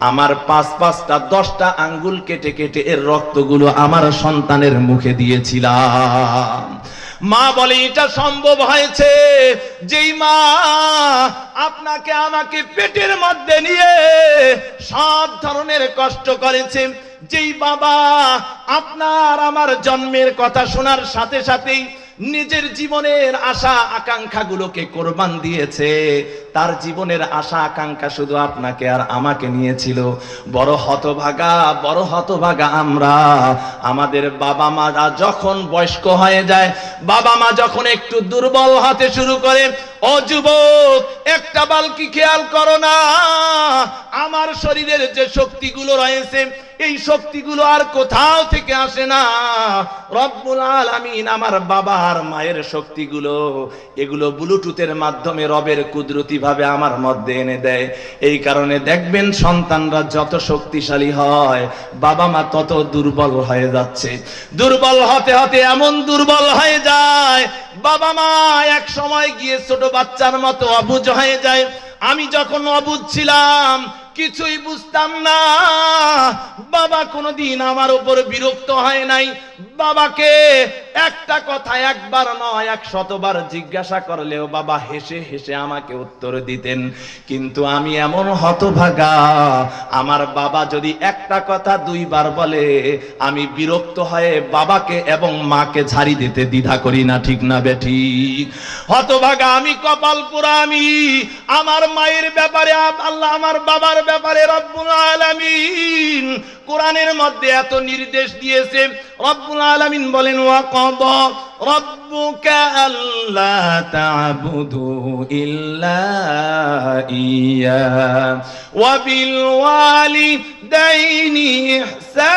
[SPEAKER 1] আমার 5-5টা 10টা আঙ্গুল কেটে কেটে এর রক্তগুলো আমার সন্তানের মুখে দিয়েছিলাম। মা বলে, এটা সম্ভব হয়েছে যেই মা আপনাকে আমাকে পেটের মধ্যে নিয়ে সব ধরনের কষ্ট করেছে, যেই বাবা আপনার আমার জন্মের কথা শোনার সাথে সাথেই নিজের জীবনের আশা আকাঙ্ক্ষাগুলোকে কোরবান দিয়েছে, তার জীবনের আশা আকাঙ্ক্ষা শুধু আপনাকে আর আমাকে নিয়েছিল। বড় হতভাগা আমরা। আমাদের বাবা মা যখন বয়স্ক হয়ে যায়, বাবা মা যখন একটু দুর্বল হতে শুরু করে, ও যুবক, একটা বালকি খেয়াল করো না, আমার শরীরের যে শক্তিগুলো রয়েছে, এই শক্তিগুলো আর কোথাও থেকে আসে না, রব্বুল আলামিন আমার বাবা আর মায়ের শক্তিগুলো, এগুলো ব্লুটুথের মাধ্যমে রবের কুদরতি ভাবে আমার মধ্যে এনে দেয়। এই কারণে দেখবেন সন্তানরা যত শক্তিশালী হয়, বাবা মা তত দুর্বল হয়ে যাচ্ছে। দুর্বল হতে হতে এমন দুর্বল হয়ে যায়, বাবা মা এক সময় গিয়ে ছোট বাচ্চার মতো অবুঝ হয়ে যায়। আমি যখন অবুঝ ছিলাম, কিছুই বুঝতাম না, বাবা কোনোদিন আমার উপর বিরক্ত হয় নাই। বাবাকে একটা কথা একবার নয় 100বার জিজ্ঞাসা করলেও বাবা হেসে হেসে আমাকে উত্তর দিতেন। কিন্তু আমি এমন হতভাগা, আমার বাবা যদি একটা কথা 2বার বলে, আমি বিরক্ত হয়ে বাবাকে এবং মাকে ঝাড়ি দিতে দ্বিধা করি না, ঠিক না বেঠিক? হতভাগা আমি, কপাল পোড়া আমি। আমার মায়ের ব্যাপারে আল্লাহ, আমার বাবার ব্যাপারে রব্বুল আলামিন কোরআনের মধ্যে এত নির্দেশ দিয়েছে। রব্বুল আলামিন বলেন, ওয়া ক্বাদা রাব্বুকা আল্লা তা'বুদু ইল্লা ইয়্যা ওয়া বিল ওয়ালিদাইনি ইহসানা।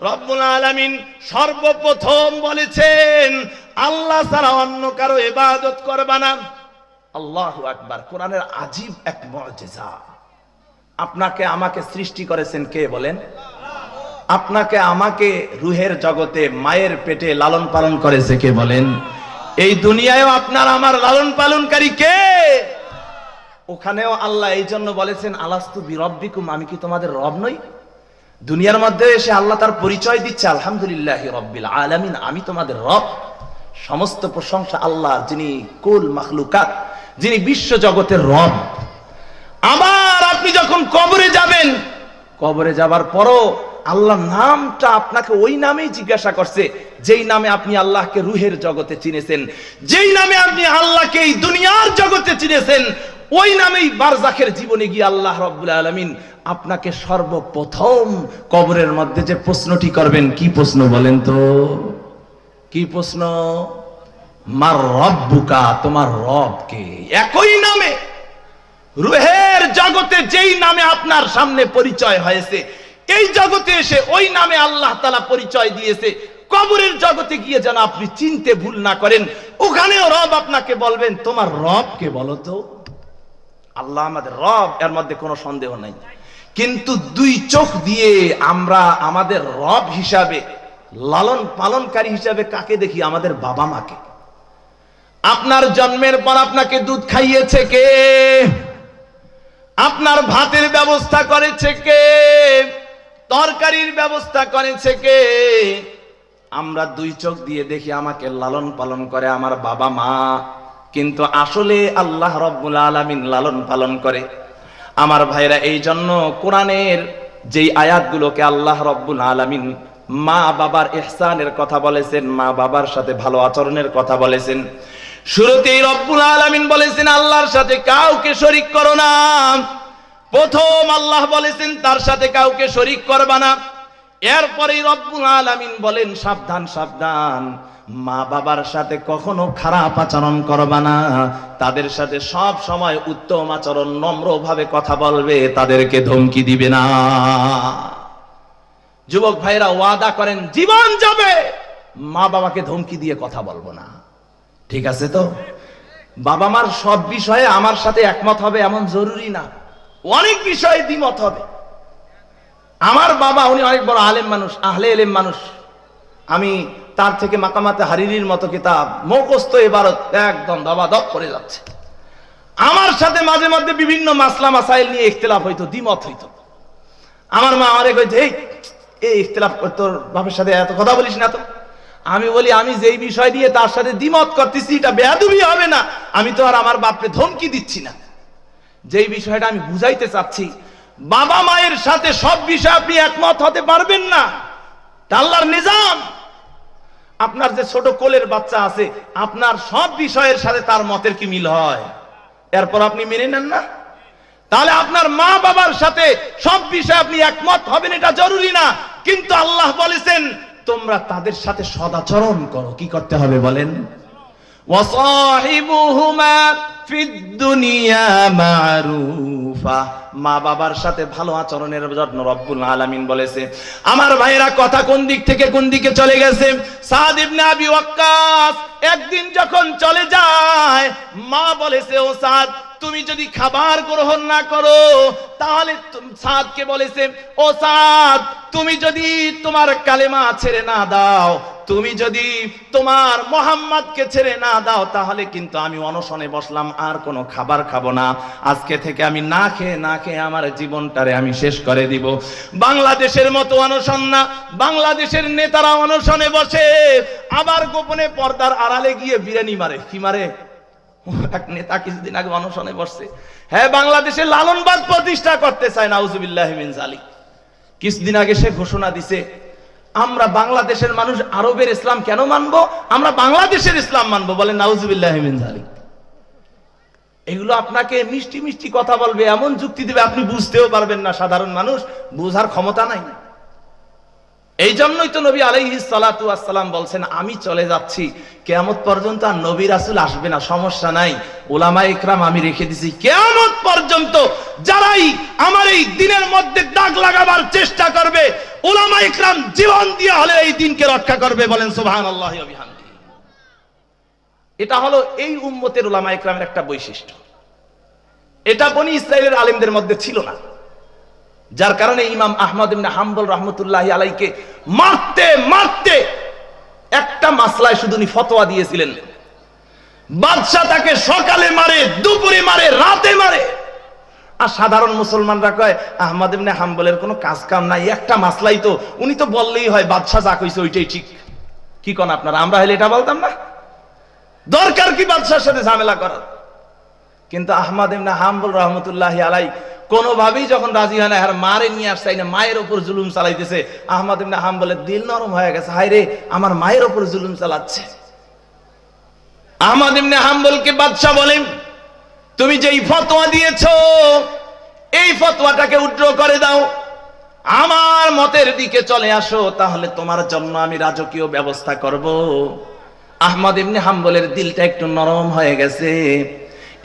[SPEAKER 1] রব্বুল আলামিন সর্বপ্রথম বলেছেন, আল্লাহ ছাড়া অন্য কারো ইবাদত করবা না। আল্লাহু আকবার। কোরআনের আজীব এক মুজিজা। আপনাকে আমাকে সৃষ্টি করেছেন কে বলেন? আপনাকে আমাকে রুহের জগতে মায়ের পেটে লালন পালন করেছে কে বলেন? এই দুনিয়ায়ও আপনার আমার লালন পালনকারী কে?
[SPEAKER 2] ওখানেও আল্লাহ এই জন্য বলেছেন আলাস্তু বিরব্বিকুম, আমি কি তোমাদের রব নই? দুনিয়ার মধ্যে এসে আল্লাহ তার পরিচয় দিচ্ছে, আলহামদুলিল্লাহি রাব্বিল আলামিন, আমি তোমাদের রব। সমস্ত প্রশংসা আল্লাহ, যিনি কুল মাখলুকাত, যিনি বিশ্ব জগতের রব। আবার আপনি যখন কবরে যাবেন, কবরে যাবার পরও আল্লাহ নামটা আপনাকে ওই নামেই জিজ্ঞাসা করছে যেই নামে আপনি আল্লাহকে রুহের জগতে চিনেছেন, যেই নামে আপনি আল্লাহকে এই দুনিয়ার জগতে চিনেছেন, ওই নামেই বারজাখের জীবনে গিয়ে আল্লাহ রাব্বুল আলামিন আপনাকে সর্বপ্রথম কবরের মধ্যে যে প্রশ্নটি করবেন, কি প্রশ্ন বলেন তো? কি প্রশ্ন? মার রব্বুকা, তোমার রব কে? একই নামে রুহের জগতে যেই নামে আপনার সামনে পরিচয় হয়েছে, এই জগতে এসে ওই নামে আল্লাহ তাআলা পরিচয় দিয়েছে। কবরের জগতে গিয়ে যেন আপনি চিনতে ভুল না করেন, ওখানেও রব আপনাকে বলবেন তোমার রব কে বলো তো। আল্লাহ আমাদের রব, এর মধ্যে কোনো সন্দেহ নাই। কিন্তু দুই চোখ দিয়ে আমরা আমাদের রব হিসাবে, লালন পালনকারী হিসাবে কাকে দেখি? আমাদের বাবা মাকে। আপনার জন্মের পর আপনাকে দুধ খাইয়েছে কে? আপনার ভাতের ব্যবস্থা করেছে কে? তরকারির ব্যবস্থা করেছে কে? আমরা দুই চোখ দিয়ে দেখি আমাকে লালন পালন করে আমার বাবা মা, কিন্তু আসলে আল্লাহ রব্বুল আলামিন লালন পালন করে। আমার ভাইরা, এই জন্য কোরআনের যেই আয়াতগুলোকে আল্লাহ রব্বুল আলামিন মা বাবার ইহসানের কথা বলেছেন, মা বাবার সাথে ভালো আচরণের কথা বলেছেন, শুরুতেই রব্বুল আলামিন বলেছেন আল্লাহর সাথে কাউকে শরীক করো না। প্রথম আল্লাহ বলেছেন তার সাথে কাউকে শরীক করবা না। এরপরেই রব্বুল আলামিন বলেন সাবধান সাবধান, মা বাবার সাথে কখনো খারাপ আচরণ করবা না, তাদের সাথে সব সময় উত্তম আচরণ, নম্রভাবে কথা বলবে, তাদেরকে ধমকি দিবে না। যুবক ভাইরা ওয়াদা করেন জীবন যাবে মা বাবাকে ধমকি দিয়ে কথা বলবো না। ঠিক আছে তো? বাবা মার সব বিষয়ে আমার সাথে একমত হবে এমন জরুরি না, অনেক বিষয়ে দ্বিমত হবে। আমার বাবা উনি অনেক বড় আলেম মানুষ, আহলে ইলম মানুষ, আমি তার থেকে মাকামাতে হারিরির মতো কিতাব মুখস্থ ইবারত একদম দবাদব করে যাচ্ছে। আমার সাথে মাঝে মধ্যে বিভিন্ন মাসলা মাসাইল নিয়ে ইখতিলাফ হইতো, দ্বিমত হইতো। আমার মা আমারে কইতে, এই ইখতিলাফ তোর বাপের সাথে এত কথা বলিস না তো। আমি বলি আমি যেই বিষয় দিয়ে তার সাথে দ্বিমত করতেছি এটা বেয়াদবি হবে না? আমি তো আর আমার বাপরে ধমকি দিচ্ছি না। যেই বিষয়টা আমি বুঝাইতে চাচ্ছি, বাবা মায়ের সাথে সব বিষয়ে আপনি একমত হতে পারবেন না, আল্লাহর নিজাম। আপনার যে ছোট কোলের বাচ্চা আছে, আপনার সব বিষয়ের সাথে তার মতের কি মিল হয়? এরপর আপনি মেনে নেন না? তাহলে আপনার মা বাবার সাথে সব বিষয়ে আপনি একমত হবেন এটা জরুরি না, কিন্তু আল্লাহ বলেছেন তোমরা তাদের সাথে সদাচরণ করো। কি করতে হবে বলেন? ওয়াসাহিবুহুমা ফিদ দুনিয়া মারুফা, মা বাবার সাথে ভালো আচরণের জন্য রব্বুল আলামিন বলেছে। আমার ভাইরা কথা কোন দিক থেকে কোন দিকে চলে গেছে। সাদ ইবনে আবি ওয়াক্কাস একদিন যখন চলে যায়, মা বলেছে ও সাদ তুমি যদি খাবার গ্রহণ না করো তাহলে, সাদকে বলেছে ও সাদ তুমি যদি তোমার কালেমা ছেড়ে না দাও, তুমি যদি তোমার মুহাম্মদকে ছেড়ে না দাও, তাহলে কিন্তু আমি অনশনে বসলাম, আর কোনো খাবার খাবো না। আজকে থেকে আমি না খেয়ে আমার জীবনটারে আমি শেষ করে দিব। বাংলাদেশের মতো অনশন না, বাংলাদেশের নেতারা অনশনে বসে, আবার গোপনে পর্দার আড়ালে গিয়ে বিরিয়ানি মারে। কি মারে? এক নেতা কিছুদিন আগে অনশনে বসছে, হ্যাঁ বাংলাদেশে লালনবাদ প্রতিষ্ঠা করতে চায়, নাউজুবিল্লাহি মিন যালিক। কিছুদিন আগে সে ঘোষণা দিছে আমরা বাংলাদেশের মানুষ আরবের ইসলাম কেন মানবো, আমরা বাংলাদেশের ইসলাম মানবো। বলেন নাউজুবিল্লাহি মিন যালিক। এগুলো আপনাকে মিষ্টি মিষ্টি কথা বলবে, এমন যুক্তি দিবে আপনি বুঝতেও পারবেন না। সাধারণ মানুষ বুঝার ক্ষমতা নাই। এই জন্যই তো নবী আলাইহিস সালাতু ওয়াস সালাম বলছেন আমি চলে যাচ্ছি, কিয়ামত পর্যন্ত আর নবী রাসূল আসবে না, সমস্যা নাই, উলামায়ে ইকরাম আমি রেখে দিছি। কিয়ামত পর্যন্ত যারাই আমার এই দিনের মধ্যে দাগ লাগাবার চেষ্টা করবে, উলামায়ে ইকরাম জীবন দিয়ে হলে এই দিনকে রক্ষা করবে। বলেন সুবহানাল্লাহি ওয়া বিহামদিহি। এটা হলো এই উম্মতের উলামায়ে ইকরামের একটা বৈশিষ্ট্য। এটা বনি ইসরাইলের আলেমদের মধ্যে ছিল না, যার কারণে ইমাম আহমদ ইবনে হাম্বল রাহমাতুল্লাহি আলাইহিকে মারতে মারতে একটা মাসলায় শুধু উনি ফতোয়া দিয়েছিলেন। বাদশা তাকে সকালে মারে, দুপুরে মারে, রাতে মারে। আর সাধারণ মুসলমানরা কয় আহমদ ইবনে হাম্বলের কোনো কাজ কাম নাই, একটা মাসলাই তো, উনি তো বললেই হয় বাদশা যা কইছে ওইটাই ঠিক। কি কোন আপনারা? আমরা হলে এটা বলতাম না? দরকার কি বাদশার সাথে ঝামেলা করার? কিন্তু আহমদ ইবনে হাম্বল রহমতুল্লাহি আলাই কোনোভাবেই যখন রাজি হয় না, আর মারে নিয়ে আসছে, না মায়ের ওপর জুলুম চালাইতেছে, আহমদ ইবনে হাম্বলের দিল নরম হয়ে গেছে, হায় রে আমার মায়ের ওপর জুলুম চালাচ্ছে। আহমদ ইবনে হাম্বলকে বাদশা বলেন, তুমি যেই ফতোয়া দিয়েছো এই ফতোয়াটাকে উইথড্র করে দাও, আমার মতের দিকে চলে আসো, তাহলে তোমার জন্য আমি রাজকীয় ব্যবস্থা করব। আহমদ ইবনে হাম্বলের দিলটা একটু নরম হয়ে গেছে।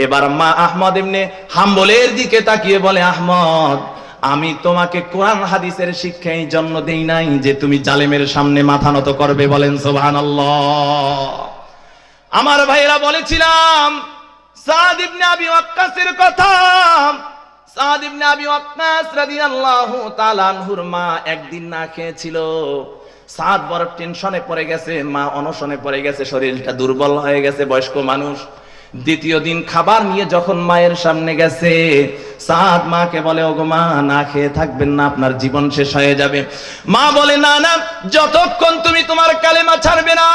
[SPEAKER 2] এবার মা আহমদ ইবনে হাম্বলের দিকে তাকিয়ে বলে, আহমদ, আমি তোমাকে কোরআন হাদিসের শিক্ষা এই জন্য দেই নাই যে তুমি জালেমের সামনে মাথা নত করবে। বলেন সুবহানাল্লাহ। আমার ভাইরা বলেছিলাম সাদ ইবনে আবি ওয়াক্কাসের কথা। সাদ ইবনে আবি ওয়াক্কাস রাদিয়াল্লাহু তাআলা আনহুর মা একদিন না খেয়েছিল। সাদ বড় টেনশনে পড়ে গেছে, মা অনশনে পড়ে গেছে, শরীরটা দুর্বল হয়ে গেছে, বয়স্ক মানুষ। দ্বিতীয় দিন খাবার নিয়ে যখন মায়ের সামনে গেছে, সাদ মাকে বলে, ওগো মা, না খেয়ে থাকবেন না, আপনার জীবন শেষ হয়ে যাবে। মা বলে, না না, যতক্ষণ তুমি তোমার কালেমা ছাড়বে না,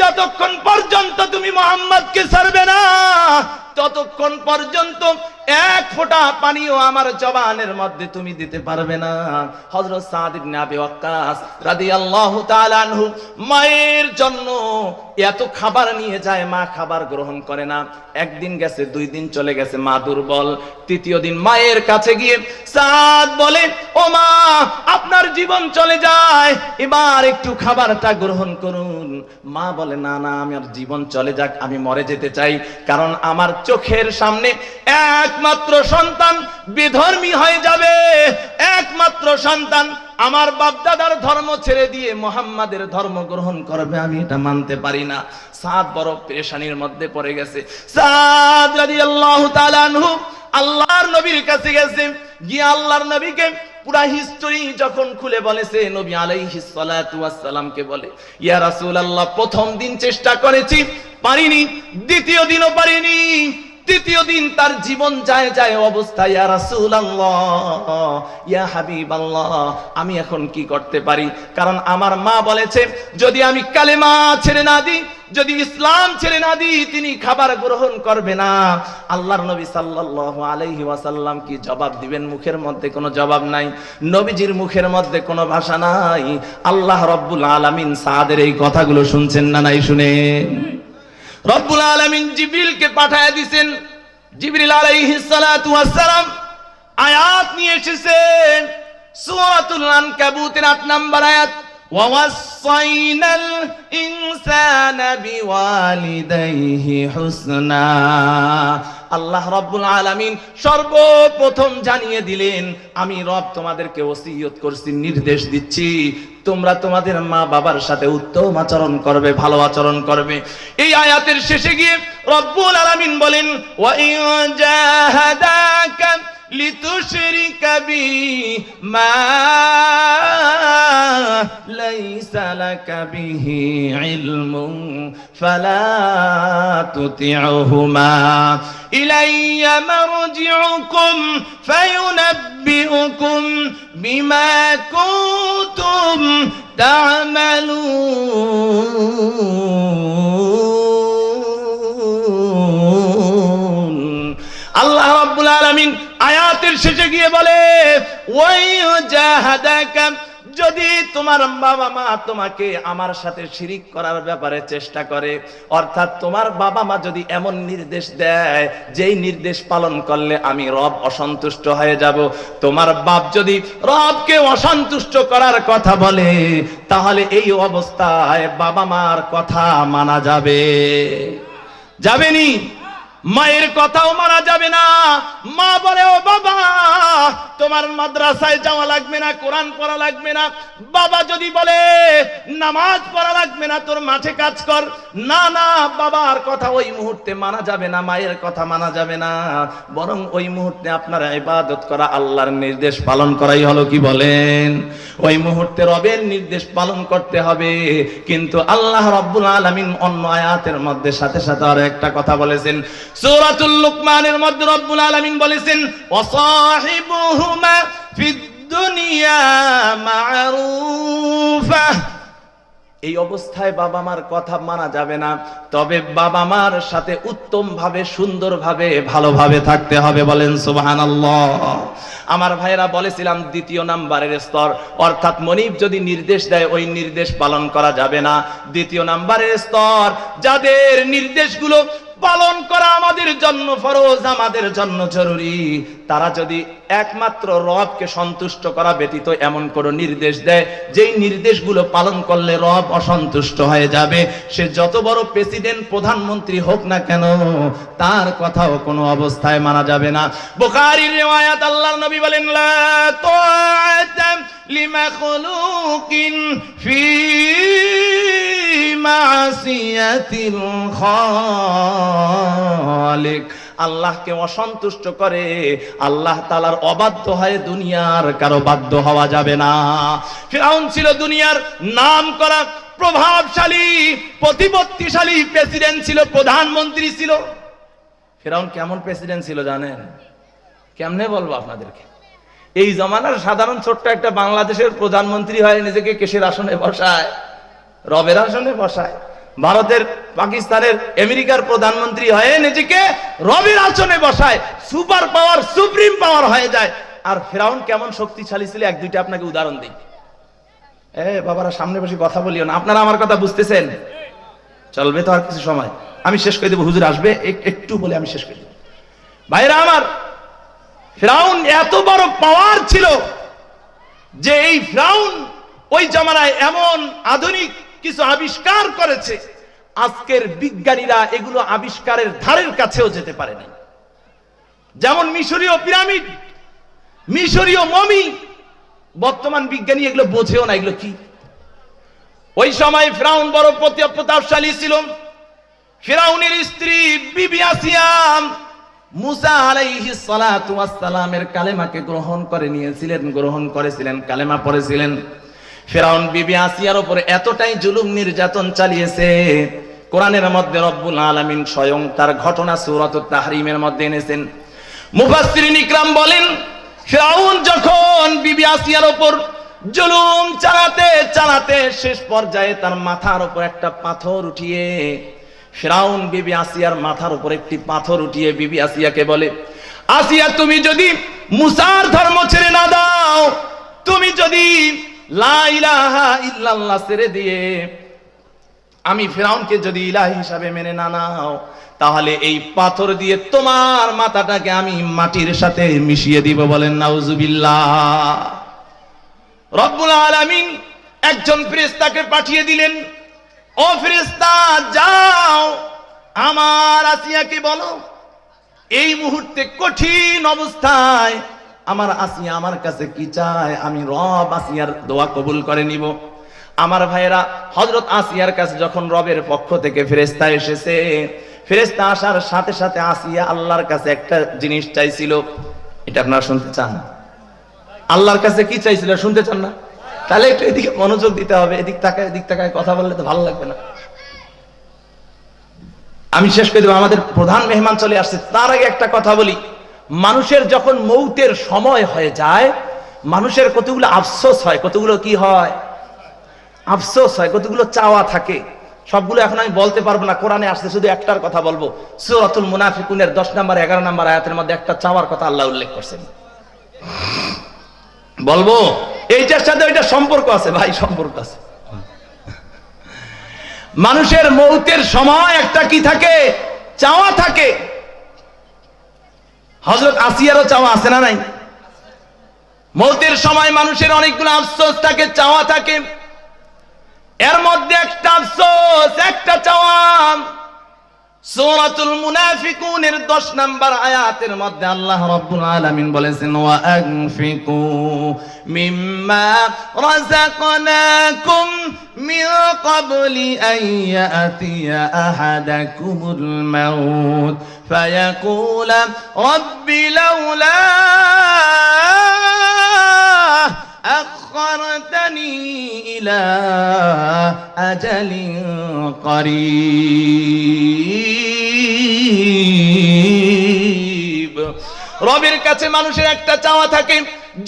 [SPEAKER 2] যতক্ষণ পর্যন্ত তুমি মুহাম্মদকে ছাড়বে না, ততক্ষণ পর্যন্ত এক ফোঁটা পানিও আমার জবানের মধ্যে তুমি দিতে পারবে না। হযরত সাদ ইবনে আবি ওয়াক্কাস রাদিয়াল্লাহু তাআলা আনহু মায়ের জন্য এত খাবার নিয়ে যায়, মা খাবার গ্রহণ করে না। একদিন গেছে, দুই দিন চলে গেছে, মা দুর্বল। তৃতীয় দিন মায়ের কাছে গিয়ে সাদ বলে, ও মা, আপনার জীবন চলে যায়, এবার একটু খাবারটা গ্রহণ করুন। মা বলে, না না, আমার জীবন চলে যাক, আমি মরে যেতে চাই, কারণ আমার চোখের সামনে একমাত্র সন্তান বিধর্মী হয়ে যাবে, একমাত্র সন্তান আমার বাপদাদার ধর্ম ছেড়ে দিয়ে মুহাম্মাদের ধর্ম গ্রহণ করবে, আমি এটা মানতে পারি না। সাদ বড় পেরেশানির মধ্যে পড়ে গেছে। সাদ রাদিয়াল্লাহু তাআলা আনহু আল্লাহর নবীর কাছে গেছে, গিয়ে আল্লাহর নবীকে পুরা হিস্টরি যখন খুলে বলেছে, নবী আলাইহিস সালাতু ওয়াস সালামকে বলে, ইয়া রাসূলুল্লাহ, প্রথম দিন চেষ্টা করেছি, পারিনি, দ্বিতীয় দিনও পারিনি, তৃতীয় দিন তার জীবন যায় যায় অবস্থায়, ইয়া রাসূলুল্লাহ, ইয়া হাবিবাল্লাহ, আমি এখন কি করতে পারি? কারণ আমার মা বলেছে যদি আমি কালেমা ছেড়ে না দিই, যদি ইসলাম ছেড়ে না দিই, তিনি খাবার গ্রহণ করবে না। আল্লাহর নবী সাল্লাল্লাহু আলাইহি ওয়াসাল্লাম কি জবাব দিবেন? মুখের মধ্যে কোনো জবাব নাই, নবীজির মুখের মধ্যে কোনো ভাষা নাই। আল্লাহ রাব্বুল আলামিন সাদের এই কথাগুলো শুনছেন না নাই? শুনেন। রব্বুল আলামিন জিবরিলকে পাঠায় দিয়েছেন। জিবরিল আলাইহিস সালাতু ওয়াস সালাম আয়াত নিয়ে এসেছেন সূরাতুল আনকাবুতের 8 নম্বর আয়াত, ওয়া ওয়াসাইনাল ইনসানা বিওয়ালিদাইহি হুসনা। আল্লাহ রাব্বুল আলামিন সর্বপ্রথম জানিয়ে দিলেন, আমি রব তোমাদেরকে ওসিয়ত করছি, নির্দেশ দিচ্ছি, তোমরা তোমাদের মা বাবার সাথে উত্তম আচরণ করবে, ভালো আচরণ করবে। এই আয়াতের শেষে গিয়ে রব্বুল আলামিন বলেন, ওয়া ইন জাহাদাকা লিতুশরিকা বি মা লাইসা লাকা বিহি ইলমুন ফালা তুতিউহুমা ইলাইয়া মারজিউকুম ফায়ুনাব্বিউকুম বিমা কুনতুম তা'মালুন। আল্লাহ রাব্বুল আলামিন আয়াতের শেষে গিয়ে বলে, ওয়াই জাহাদাকা, যদি তোমার বাবা মা তোমাকে আমার সাথে শিরিক করার ব্যাপারে চেষ্টা করে, অর্থাৎ তোমার বাবা মা যদি এমন নির্দেশ দেয় যেই নির্দেশ পালন করলে আমি রব অসন্তুষ্ট হয়ে যাব, তোমার বাপ যদি রবকে অসন্তুষ্ট করার কথা বলে, তাহলে এই অবস্থায় বাবা মার কথা মানা যাবে? যাবেনি? মায়ের কথাও মানা যাবে না। মা বলে, ও বাবা তোমার মাদ্রাসায় যাওয়া লাগবে না, কোরআন পড়া লাগবে না। বাবা যদি বলে নামাজ পড়া লাগবে না, তোর মাঠে কাজ কর, না না, বাবার কথা ওই মুহূর্তে মানা যাবে না, মায়ের কথা মানা যাবে না, বরং ওই মুহূর্তে আপনার ইবাদত করা, আল্লাহর নির্দেশ পালন করাই হলো কি বলেন? ওই মুহূর্তে রবের নির্দেশ পালন করতে হবে। কিন্তু আল্লাহ রাব্বুল আলামিন অন্য আয়াতের মধ্যে সাথে সাথে আরো একটা কথা বলেছেন। সূরাতুল লুকমানের মধ্যে রব্বুল আলামিন বলেছেন, ওয়াসাহিবুহুমা ফিদ দুনিয়া মা'রুফা। এই অবস্থায় বাবা মার কথা মানা যাবে না, তবে বাবা মার সাথে উত্তম ভাবে, সুন্দর ভাবে, ভালোভাবে থাকতে হবে। বলেন সুবহানাল্লাহ। আমার ভাইরা বলেছিলাম দ্বিতীয় নাম্বারের স্তর, অর্থাৎ মনিব যদি নির্দেশ দেয় ওই নির্দেশ পালন করা যাবে না। দ্বিতীয় নাম্বারের স্তর, যাদের নির্দেশগুলো পালন করা আমাদের জন্য ফরজ, আমাদের জন্য জরুরি, তারা যদি একমাত্র রবকে সন্তুষ্ট করা ব্যতীত এমন কোনো নির্দেশ দেয় যেই নির্দেশগুলো পালন করলে রব অসন্তুষ্ট হয়ে যাবে, সে যত বড় প্রেসিডেন্ট, প্রধানমন্ত্রী হোক না কেন, তার কথাও কোনো অবস্থায় মানা যাবে না। বুখারীর রিওয়ায়াত, আল্লাহর নবী বলেন, লা তাআতা লিমাখলুকিন ফি মাসিয়াতিল খালিক। আল্লাহকে অসন্তুষ্ট করে আল্লাহ তাআলার অবাধ্য হয়ে দুনিয়ার কারো বাধ্য হওয়া যাবে না। ফিরআউন ছিল দুনিয়ার নামকরা প্রভাবশালী, প্রতিপত্তিশালী প্রেসিডেন্ট ছিল, প্রধানমন্ত্রী ছিল। ফিরআউন কেমন প্রেসিডেন্ট ছিল জানেন? কেমনে বলবো আপনাদেরকে? এই জমানার সাধারণ ছোট্ট একটা বাংলাদেশের প্রধানমন্ত্রী হয় নিজেকে কিসের আসনে বসায়? রবের আসনে বসায়। ভারতের, পাকিস্তানের, আমেরিকার প্রধানমন্ত্রী হয়ে নিজেকে রবের আসনে বসায়, সুপার পাওয়ার, সুপ্রিম পাওয়ার হয়ে যায়। আর ফিরআউন কেমন শক্তিশালী ছিল, এক দুইটা আপনাকে উদাহরণ দিই। বাবারা সামনে বসে কথা বলিও না, আপনারা আমার কথা বুঝতেছেন? চলবে তো আর কিছু সময়, আমি শেষ করে দেবো, হুজুর আসবে, একটু বলে আমি শেষ করে দেবো। ভাইরা আমার, ফিরআউন এত বড় পাওয়ার ছিল যে এই ফিরআউন ওই জামানায় এমন আধুনিক কিছু আবিষ্কার করেছে, আজকের বিজ্ঞানীরা এগুলো আবিষ্কারের ধারের কাছেও যেতে পারেনি। যেমন মিশরীয় পিরামিড, মিশরীয় মমি, বর্তমান বিজ্ঞানী এগুলো বোঝেও না এগুলো কি। ওই সময় ফিরআউন বড় প্রতাপশালী ছিল। ফিরআউনের স্ত্রী বিবি আসিয়া মুসা আলাইহিস সালাতু ওয়াস সালামের কালেমাকে গ্রহণ করেছিলেন, কালেমা পড়েছিলেন। ফিরআউন বিবি আসিয়ার উপরে এতটাই জুলুম নির্যাতন চালিয়েছে, কোরআনের মধ্যে রব্বুল আলামিন স্বয়ং তার ঘটনা সূরাতুত তাহরিমের মধ্যে এনেছেন। মুফাসসিরিন ইকরাম বলেন, ফিরআউন যখন বিবি আসিয়ার উপর জুলুম চালাতে চালাতে শেষ পর্যায়ে তার মাথার উপর একটা পাথর উঠিয়ে, ফিরআউন বিবি আসিয়ার মাথার উপর একটি পাথর উঠিয়ে বিবি আসিয়াকে বলে, আসিয়া তুমি যদি মুসার ধর্ম ছেড়ে না দাও, তুমি যদি লা ইলাহা ইল্লাল্লাহ ছেড়ে দিয়ে আমি ফিরআউনকে যদি ইলাহ হিসাবে মেনে না নাও, তাহলে এই পাথর দিয়ে তোমার মাথাটাকে আমি মাটির সাথে মিশিয়ে দিব। বলেন নাউজুবিল্লাহ। রব্বুল আলামিন একজন ফেরেশতাকে পাঠিয়ে দিলেন, ও ফেরেশতা যাও আমার আসিয়াকে বলো, এই মুহূর্তে কঠিন অবস্থায় আমার আসিয়া আমার কাছে কি চায়, আমি রব আসিয়ার দোয়া কবুল করে নিব। আমার ভাইরা, হযরত আসিয়ার কাছে যখন রবের পক্ষ থেকে ফেরেশতা এসেছে, ফেরেশতা আসার সাথে সাথে আসিয়া আল্লাহর কাছে একটা জিনিস চাইছিল। এটা আপনারা শুনতে চান? আল্লাহর কাছে কি চাইছিল শুনতে চান না? তাহলে একটু এদিকে মনোযোগ দিতে হবে। এদিক তাকায় কথা বললে তো ভালো লাগবে না। আমি শেষ করে দেব, আমাদের প্রধান মেহমান চলে আসছে। তার আগে একটা কথা বলি, মানুষের যখন মৌতের সময় হয়ে যায়, মানুষের কতগুলো আফসোস হয়, কতগুলো কি হয়, আফসোস হয়, কতগুলো চাওয়া থাকে। সবগুলো এখন আমি বলতে পারবো না, কোরআনে আসছে, শুধু একটার কথা বলবো। সূরাতুল মুনাফিকুনের 10 নম্বর 11 নম্বর আয়াতের মধ্যে একটা চাওয়ার কথা আল্লাহ উল্লেখ করছেন। বলবো এইটার সাথে ওইটা সম্পর্ক আছে ভাই, সম্পর্ক আছে। মানুষের মৌতের সময় একটা কি থাকে, চাওয়া থাকে। হযরত আসিয়ারও চাওয়া আছে না নাই? মৌতের সময় মানুষের অনেকগুলো আফসোস থাকে, চাওয়া থাকে। এর মধ্যে একটা আফসোস, একটা চাওয়া, সূরাতুল মুনাফিকুনের 10 নম্বর আয়াতের মধ্যে আল্লাহ রাব্বুল আলামিন বলেছেন, ওয়া আনফিকু মিম্মা রাযাকনাকুম মিন ক্বাবলি আন ইয়াতিয়া আহাদাকুমুল মাউত ফায়াকুলা রাব্বি লাউলা أخرتني إلى أجل قريب। রবের কাছে মানুষের একটা চাওয়া থাকে,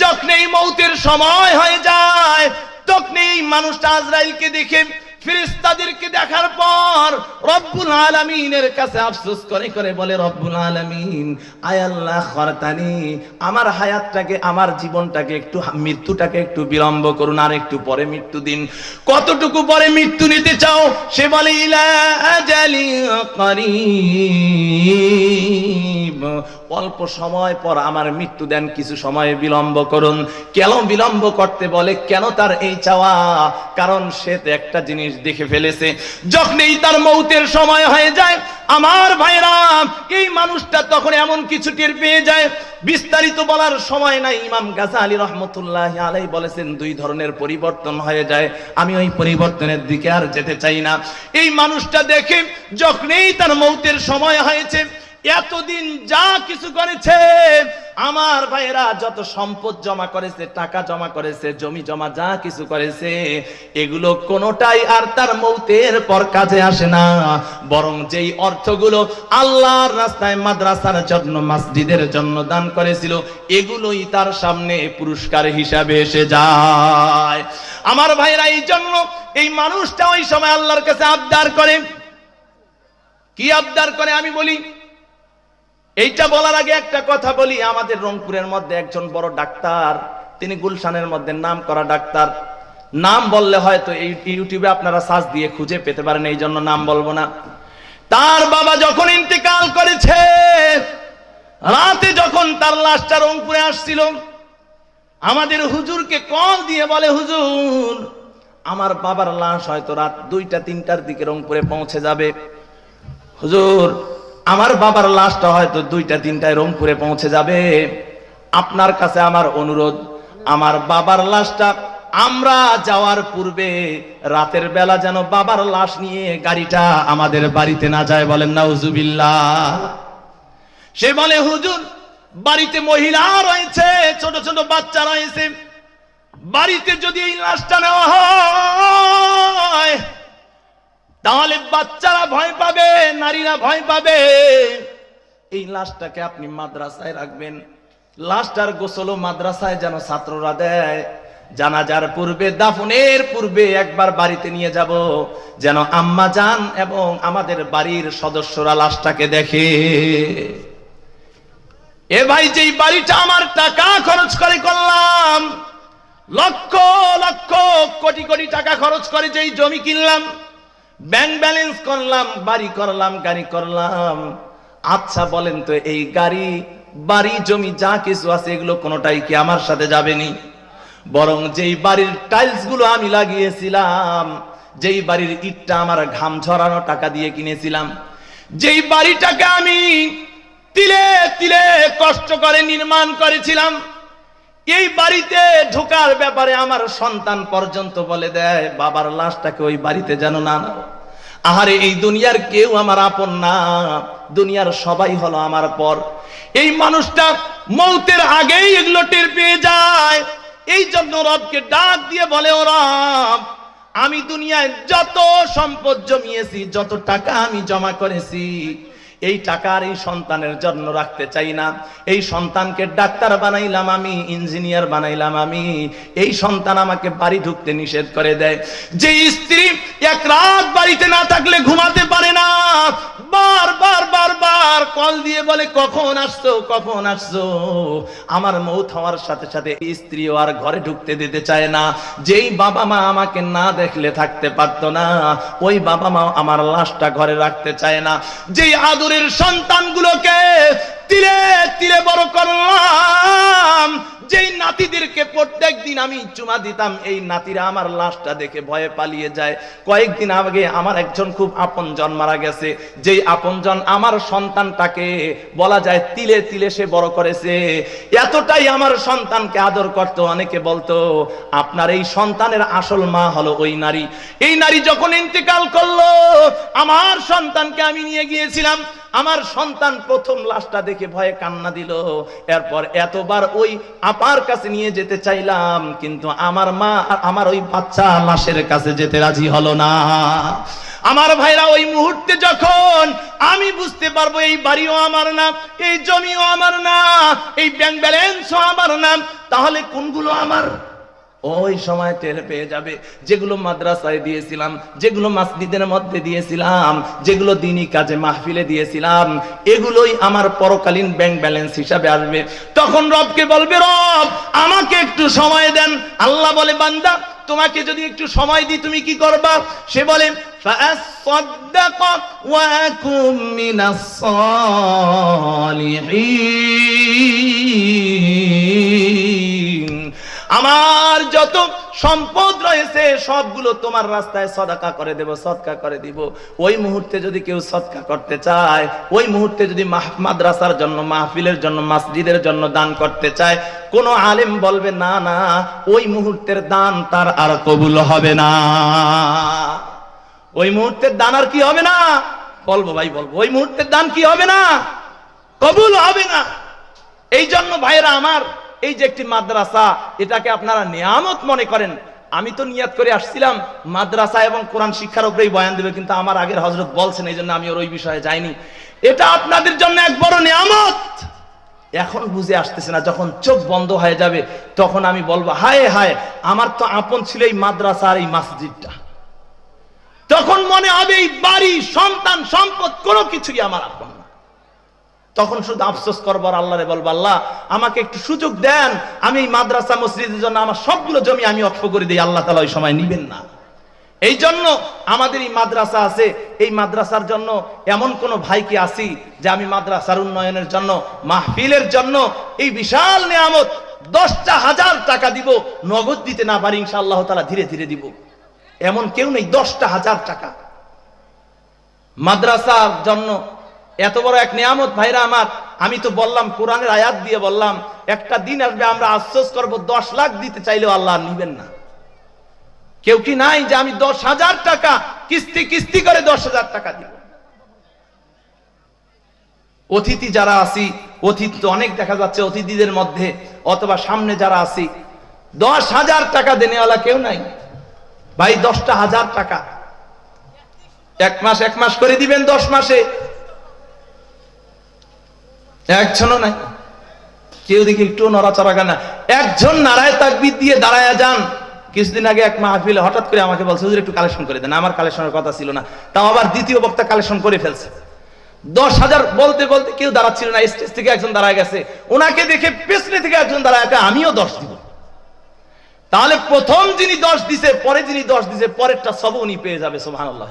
[SPEAKER 2] যখনই মৌতের সময় হয়ে যায় তখনই মানুষটা আজরাইলকে দেখে, ফেরেশতাদেরকে দেখার পর রব্বুল আলামিনের কাছে আফসোস করে করে বলে, রব্বুল আলামিন, আয় আল্লাহ, খরতানি, আমার হায়াতটাকে, আমার জীবনটাকে একটু, মৃত্যুটাকে একটু বিলম্ব করুন, আর একটু পরে মৃত্যু দিন। কতটুকু পরে মৃত্যু নিতে চাও? সে বলে, ইলা আজালি করিব, অল্প সময় পর আমার মৃত্যু দেন, কিছু সময় বিলম্ব করুন। কেন বিলম্ব করতে বলে? কেন তার এই চাওয়া? কারণ সে তো একটা জিনিস দেখে ফেলেছে, যখনই তার মৌতের সময় হয়ে যায়, আমার ভাইরা, এই মানুষটা তখন এমন কিছু টের পেয়ে যায়, বিস্তারিত বলার সময় নাই। ইমাম গাজালি রহমতুল্লাহি আলাইহি বলেছেন, 2 ধরনের পরিবর্তন হয়ে যায়, আমি ওই পরিবর্তনের দিকে আর যেতে চাই না। এই মানুষটা দেখে, যখনই তার মৌতের সময় হয়েছে, এতদিন যা কিছু করেছে, আমার ভাইরা, যত সম্পদ জমা করেছে, টাকা জমা করেছে, জমি জমা যা কিছু করেছে, এগুলো কোনোটাই আর তার মৌতের পর কাজে আসে না। বরং যেই অর্থগুলো আল্লাহর রাস্তায়, মাদ্রাসার জন্য, মসজিদের জন্য দান করেছিল, এগুলোই তার সামনে পুরস্কার হিসাবে এসে যায়। আমার ভাইরা, এই জন্য এই মানুষটা ওই সময় আল্লাহর কাছে আবদার করে। কি আবদার করে আমি বলি? এইটা বলার আগে একটা কথা বলি। আমাদের রংপুরের মধ্যে একজন বড় ডাক্তার, তিনি গুলশানের মধ্যে নাম করা ডাক্তার। নাম বললে হয়তো এই ইউটিউবে আপনারা সার্চ দিয়ে খুঁজে পেতে পারেন, এই জন্য নাম বলবো না। তার বাবা যখন ইন্তেকাল করেছে, রাতে যখন তার লাশটা রংপুরে আসছিল, আমাদের হুজুরকে কল দিয়ে বলে, হুজুর, আমার বাবার লাশ হয়তো রাত 2টা-3টার দিকে রংপুরে পৌঁছে যাবে। হুজুর, আমার বাবার লাশটা হয়তো 2টা-3টায় রংপুরে পৌঁছে যাবে। আপনার কাছে আমার অনুরোধ, আমার বাবার লাশটা আমরা যাওয়ার পূর্বে রাতের বেলা যেন বাবার লাশ নিয়ে গাড়িটা আমাদের বাড়িতে না যায়। বলেন নাউজুবিল্লাহ। সে বলে, হুজুর, বাড়িতে মহিলা রয়েছে, ছোট ছোট বাচ্চা রয়েছে, বাড়িতে যদি এই লাশটা নেওয়া হয় তাহলে বাচ্চারা ভয় পাবে, নারীরা ভয় পাবে। এই লাশটাকে আপনি মাদ্রাসায় রাখবেন, লাশটার গোসলও মাদ্রাসায় যেন ছাত্ররা দেয়। জানাজার পূর্বে, দাফনের পূর্বে একবার বাড়িতে নিয়ে যাব, যেন আম্মা জান এবং আমাদের বাড়ির সদস্যরা লাশটাকে দেখে। এ ভাই, যেই বাড়িটা আমার টাকা খরচ করে করলাম, লক্ষ লক্ষ কোটি কোটি টাকা খরচ করে যেই জমি কিনলাম, ব্যাংক ব্যালেন্স করলাম, বাড়ি করলাম, গাড়ি করলাম, আচ্ছা বলেন তো, এই গাড়ি, বাড়ি, জমি যা কিছু আছে, এগুলো কোনোটাই কি আমার সাথে যাবেনি? বরং যেই বাড়ির টাইলস গুলো আমি লাগিয়েছিলাম, যেই বাড়ির ইটটা আমার ঘাম ঝরানো টাকা দিয়ে কিনেছিলাম, যেই বাড়িটাকে আমি তিলে তিলে কষ্ট করে নির্মাণ করেছিলাম, এই বাড়িতে ঢোকার ব্যাপারে আমার সন্তান পর্যন্ত বলে দেয়, বাবার লাশটাকে ওই বাড়িতে যেন না নাও। আহারে, এই দুনিয়ার কেউ আমার আপন না, দুনিয়ার সবাই হলো আমার পর। এই মানুষটা মৌতের আগেই এগুলো টের পেয়ে যায়। এই জন্য রবকে ডাক দিয়ে বলে, ও রব, আমি দুনিয়ায় যত সম্পদ জমিয়েছি, যত টাকা আমি জমা করেছি, এই টাকার এই সন্তানের জন্য রাখতে চাই না। এই সন্তানকে ডাক্তার বানাইলাম আমি, ইঞ্জিনিয়ার বানাইলাম আমি, এই সন্তান আমাকে বাড়ি ঢুকতে নিষেধ করে দেয়। যে স্ত্রী এক রাত বাড়িতে না থাকলে ঘুমাতে পারে না, বারবার বারবার কল দিয়ে বলে, কখন আসছো, কখন আসছো। আমার মৌত হওয়ার সাথে সাথে স্ত্রীও আর ঘরে ঢুকতে দিতে চায় না। যেই বাবা মা আমাকে না দেখলে থাকতে পারতো না, ওই বাবা মা আমার লাশটা ঘরে রাখতে চায় না। যেই আদরের সন্তানগুলোকে তিলে তিলে বড় করলাম। যেই নাতিদেরকে প্রত্যেক দিন আমি চুমা দিতাম, এই নাতিরা আমার লাশটা দেখে ভয়ে পালিয়ে যায়। কয়েকদিন আগে আমার একজন খুব আপনজন মারা গেছে, যেই আপনজন আমার সন্তানটাকে বলা যায় তিলে তিলে সে বড় করেছে। এতটাই আমার সন্তানকে আদর করত। অনেকে বলতো আপনার এই সন্তানের আসল মা হলো ওই নারী। এই নারী যখন ইন্তেকাল করলো, আমার সন্তানকে আমি নিয়ে গিয়েছিলাম। আমার সন্তান প্রথম লাশটা দেখে ভয়ে কান্না দিল। এরপর এতবার ওই আপার কাছে নিয়ে যেতে চাইলাম, কিন্তু আমার মা আর আমার ওই বাচ্চা লাশের কাছে যেতে রাজি হলো না। আমার ভাইরা, ওই মুহূর্তে যখন আমি বুঝতে পারবো এই বাড়িও আমার না, এই জমিও আমার না, এই ব্যাংক ব্যালেন্সও আমার না, তাহলে কোনগুলো আমার? ওই সময় টের পেয়ে যাবে যেগুলো মাদ্রাসায় দিয়েছিলাম, যেগুলো মসজিদের মধ্যে দিয়েছিলাম, যেগুলো দ্বীনি কাজে মাহফিলে দিয়েছিলাম, এগুলোই আমার পরকালীন ব্যাংক ব্যালেন্স হিসাবে আসবে। তখন রবকে বলবে, রব আমাকে একটু সময় দেন। আল্লাহ বলে, বান্দা তোমাকে যদি একটু সময় দিই তুমি কি করবা? সে বলে, ফাআসসাদদাক ওয়া আকুম মিনাস সালিহিন। আমার যত সম্পদ রয়েছে সবগুলো তোমার রাস্তায় সদকা করে দেব, সদকা করে দিব। ওই মুহূর্তে যদি কেউ সদকা করতে চায়, ওই মুহূর্তে যদি মাদ্রাসার জন্য, মাহফিলের জন্য, মসজিদের জন্য দান করতে চায়, কোন আলেম বলবে না না, ওই মুহূর্তের দান তার আর কবুল হবে না। ওই মুহূর্তের দান আর কি হবে না? বলবো ভাই, বলবো, ওই মুহূর্তের দান কি হবে না? কবুল হবে না। এই জন্য ভাইরা আমার, এই যে একটি মাদ্রাসা, এটাকে আপনারা নিয়ামত মনে করেন। আমি তো নিয়াত করে আসছিলাম মাদ্রাসা এবং কোরআন শিক্ষার উপরেই বয়ান দেবে, কিন্তু আমার আগের হযরত বলছেন, এই জন্য আমি ওই বিষয়ে যাইনি। এটা আপনাদের জন্য এক বড় নিয়ামত। এখন বুঝে আসতেছে না, যখন চোখ বন্ধ হয়ে যাবে তখন আমি বলবো, হায় হায়, আমার তো আপন ছিল এই মাদ্রাসা আর এই মসজিদটা। তখন মনে হবে এই বাড়ি, সন্তান, সম্পদ কোনো কিছুই আমার আপন না। তখন শুধু আফসোস করবো আর আল্লাহরে বলবো, আল্লাহ আমাকে একটু সুযোগ দেন, আমি এই মাদ্রাসা মসজিদের জন্য আমার সবগুলো জমি আমি ওয়াকফ করে দিই। আল্লাহ তাআলা ওই সময় নিবেন না। এই জন্য আমাদের এই মাদ্রাসা আছে, এই মাদ্রাসার জন্য এমন কোন ভাই কি আসি যে আমি মাদ্রাসার উন্নয়নের জন্য, মাহফিলের জন্য এই বিশাল নিয়ামত 10টা হাজার টাকা দিব, নগদ দিতে না পারি, ইনশাআল্লাহ তাআলা ধীরে ধীরে দিব, এমন কেউ নেই। 10টা হাজার টাকা মাদ্রাসার জন্য এত বড় এক নিয়ামত। ভাইরা আমার, আমি তো বললাম, কোরআনের আয়াত দিয়ে বললাম, একটা দিন আসবে আমরা আফসোস করব, 10 লাখ দিতে চাইলেও আল্লাহ নিবেন না। কেউ কি নাই যে আমি 10,000 টাকা কিস্তি কিস্তি করে 10,000 টাকা দিব? অতিথি যারা আছি, অতিথি তো অনেক দেখা যাচ্ছে অতিথিদের মধ্যে, অথবা সামনে যারা আছি, 10,000 টাকা দেনেওয়ালা কেউ নাই। ভাই 10টা হাজার টাকা এক মাস করে দিবেন, 10 মাসে একজনও নাই। কেউ দেখি একটু নড়াচড়া কেন, একজন নারায় তাকবীর দিয়ে দাঁড়ায় যান। কিছুদিন আগে এক মাহফিলে হঠাৎ করে আমাকে বলছে, হুজুর একটু কালেকশন করে দেন। আমার কালেকশনের কথা ছিল না, তাও আবার দ্বিতীয় বক্তা কালেকশন করে ফেলছে। 10,000 বলতে বলতে কেউ দাঁড়াচ্ছিল না, স্টেজ থেকে একজন দাঁড়ায় গেছে, ওনাকে দেখে পেছনে থেকে একজন দাঁড়ায়, আমিও 10 দিব। তাহলে প্রথম যিনি 10 দিছে, পরে যিনি 10 দিছে, পরেরটা সব উনি পেয়ে যাবে। সুবহানাল্লাহ।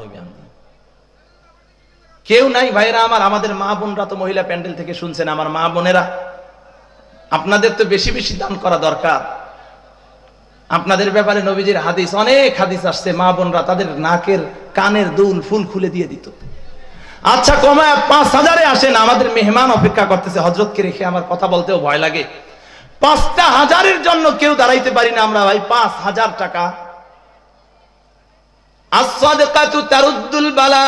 [SPEAKER 2] কেউ নাই ভাইরা আমার। আমাদের মা বোনরা তো মহিলা প্যান্ডেল থেকে শুনছেন, আমার মা বোনেরা, আপনাদের তো বেশি বেশি দান করা দরকার। আপনাদের ব্যাপারে নবীজির হাদিস, অনেক হাদিস আসছে, মা বোনরা তাদের নাকের কানের দুল ফুল খুলে দিয়ে দিত। আচ্ছা কমায় 5,000-এ আসেন, আমাদের মেহমান অপেক্ষা করতেছে, হযরতকে রেখে আমার কথা বলতেও ভয় লাগে। 5টা হাজারের জন্য কেউ দাঁড়াইতে পারি না আমরা ভাই। 5,000 টাকা। as-সাদাকাতু তারুদ্দুল বালা।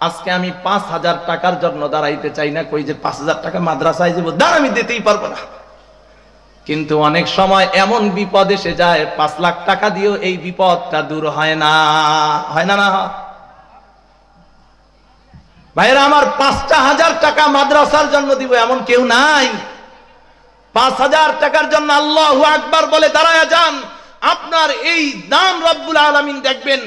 [SPEAKER 2] আজকে আমি 5,000 টাকার জন্য দাঁড়াইতে চাই না, কই যে 5,000 টাকা মাদ্রাসায় যাব, দাঁড় আমি দিতেই পারবো না। কিন্তু অনেক সময় এমন বিপদ এসে যায়, 5 লাখ টাকা দিয়েও এই বিপদটা দূর হয় না। হয় না? না ভাইরা আমার, 5টা হাজার টাকা মাদ্রাসার জন্য দিব এমন কেউ নাই। 5,000 টাকার জন্য আল্লাহু আকবার বলে দাঁড়ায় যান। আপনার এই দান রব্বুল আলামিন দেখবেন,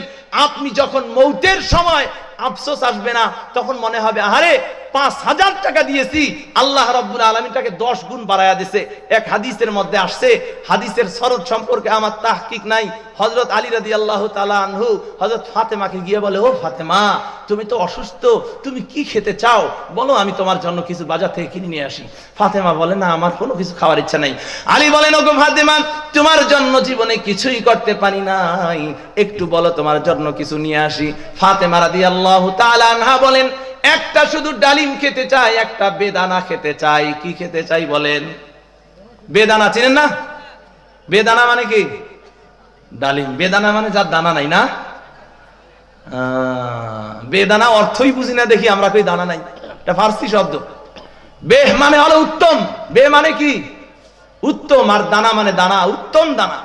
[SPEAKER 2] আপনি যখন মৌতের সময় আফসোস আসবে না, তখন মনে হবে আরে 5,000 টাকা দিয়েছি, আল্লাহ রাব্বুল আলামিন তাকে 10 গুণ বাড়ায়া দিয়েছে। এক হাদিসের মধ্যে আসছে, হাদিসের সনদ সম্পর্কে আমার তাহকিক নাই, হযরত আলী রাদিয়াল্লাহু তাআলা আনহু হযরত ফাতেমাকে গিয়ে বলে, ও ফাতেমা, তুমি তো অসুস্থ, তুমি কি খেতে চাও বলো, আমি তোমার জন্য কিছু বাজার থেকে কিনে নিয়ে আসি। ফাতেমা বলে, না, আমার কোনো কিছু খাওয়ার ইচ্ছা নাই। আলী বলেন, ওগো ফাতেমা, তোমার জন্য জীবনে কিছুই করতে পারি নাই, একটু বলো তোমার জন্য কিছু নিয়ে আসি। ফাতেমা রাদিয়াল্লাহু তাআলা আনহা বলেন, একটা শুধু ডালিম খেতে চাই, একটা বেদানা খেতে চাই। কি খেতে চাই বলেন? বেদানা চিনেন না? বেদানা মানে কি? ডালিম। বেদানা মানে যার দানা নাই না? বেদানা অর্থই বুঝি না, দেখি আমরা কই দানা নাই, এটা ফার্সি শব্দ। বেহ মানে হলো উত্তম, বে মানে কি? উত্তম, আর দানা মানে দানা, উত্তম দানা।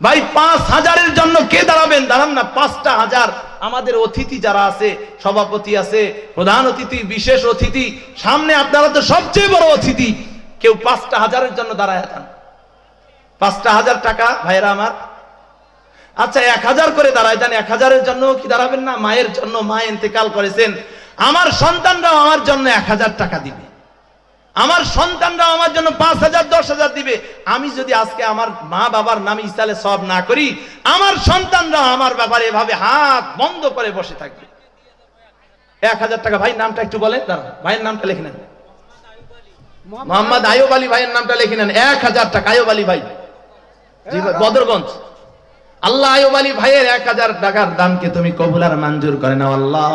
[SPEAKER 2] ভাই 5,000-এর জন্য কে দাঁড়াবেন? দাঁড়ান না। 5,000 আমাদের অতিথি যারা আছে, সভাপতি আছে, প্রধান অতিথি, বিশেষ অতিথি, সামনে আপনারা তো সবচেয়ে বড় অতিথি, কেউ 5,000-এর জন্য দাঁড়ায় যান। 5,000 টাকা ভাইরা আমার। আচ্ছা 1,000 করে দাঁড়ায় যান, 1,000-এর জন্য কি দাঁড়াবেন না? মায়ের জন্য, মা ইন্তেকাল করেছেন, আমার সন্তানরাও আমার জন্য 1,000 টাকা দিবে, আমার সন্তানরাও আমার জন্য 5,000 10,000 দিবে। আমি যদি আজকে আমার মা বাবার নামে ইসালে সব না করি, আমার সন্তানরা আমার ব্যাপারে এভাবে হাত বন্ধ করে বসে থাকবে। 1,000 টাকা। ভাই নামটা একটু বলেন, ভাইয়ের নামটা লিখে নেন। মোহাম্মদ আইয়ুব আলী ভাইয়ের নামটা লিখে নেন। 1,000 টাকা। আইয়ুব আলী ভাই, জি ভাই, বদরগঞ্জ। আল্লাহ আইয়ুব আলী ভাইয়ের 1,000 টাকার দানকে তুমি কবুল আর মঞ্জুর করে নাও। আল্লাহ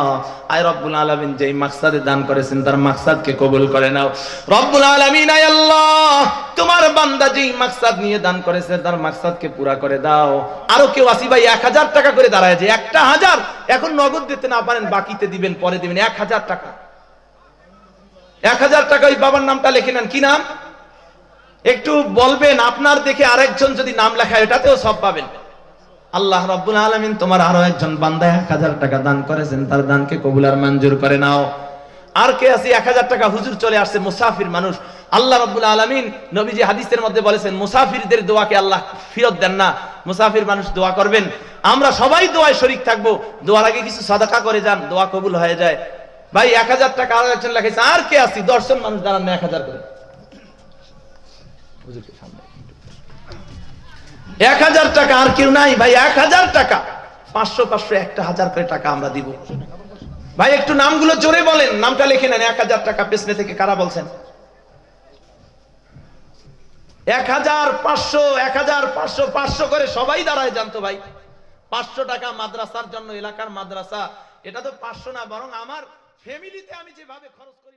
[SPEAKER 2] আয় রব্বুল আলামিন যেই মাকসাদে দান করেছেন তার মাকসাদকে কবুল করে নাও রব্বুল আলামিন। আয় আল্লাহ, তোমার বান্দা যেই মাকসাদ নিয়ে দান করেছে তার মাকসাদকে পুরা করে দাও। আরো কেউ আসি ভাই 1,000 টাকা করে দাঁড়ায়, যে 1,000 এখন নগদ দিতে না পারেন, বাকিতে দিবেন, পরে দিবেন। 1,000 টাকা, 1,000 টাকা। ওই বাবার নামটা লিখে নেন। কি নাম একটু বলবেন? আপনার দেখে আরেকজন যদি নাম লেখায় এটাতেও সব পাবেন। আল্লাহ রাব্বুল আলামিন তোমার আরো একজন বান্দা 1,000 টাকা দান করেছেন, তার দানকে কবুল আর মঞ্জুর করে নাও। আর কে আছে 1,000 টাকা? হুজুর চলে আসছে, মুসাফির মানুষ। আল্লাহ রাব্বুল আলামিন নবীজি হাদিসের মধ্যে বলেছেন, মুসাফিরদের দোয়াকে আল্লাহ ফিরত দেন না। মুসাফির মানুষ দোয়া করবেন, আমরা সবাই দোয়ায় শরীক থাকবো। দোয়ার আগে কিছু সাদাকা করে যান, দোয়া কবুল হয়ে যায়। ভাই 1,000 টাকা আরো একজন লেখাইছে। আর কে আছে? 10 জন মানুষ দাঁড়ান না, 1,000 করে। হুজুরকে সামনে 1,000 টাকা। আর কেউ নাই ভাই? 1,000 টাকা। 500 500 1,000 করে টাকা আমরা দিব। ভাই একটু নামগুলো জোরে বলেন, নামটা লিখে নেন। 1,000 টাকা পেছনে থেকে কারা বলছেন? 1,000 500 1,000 500 500 করে সবাই দাঁড়ায় জানতো ভাই। 500 টাকা মাদ্রাসার জন্য, এলাকার মাদ্রাসা। এটা তো 500 না, বরং আমার ফ্যামিলিতে আমি যেভাবে খরচ করি।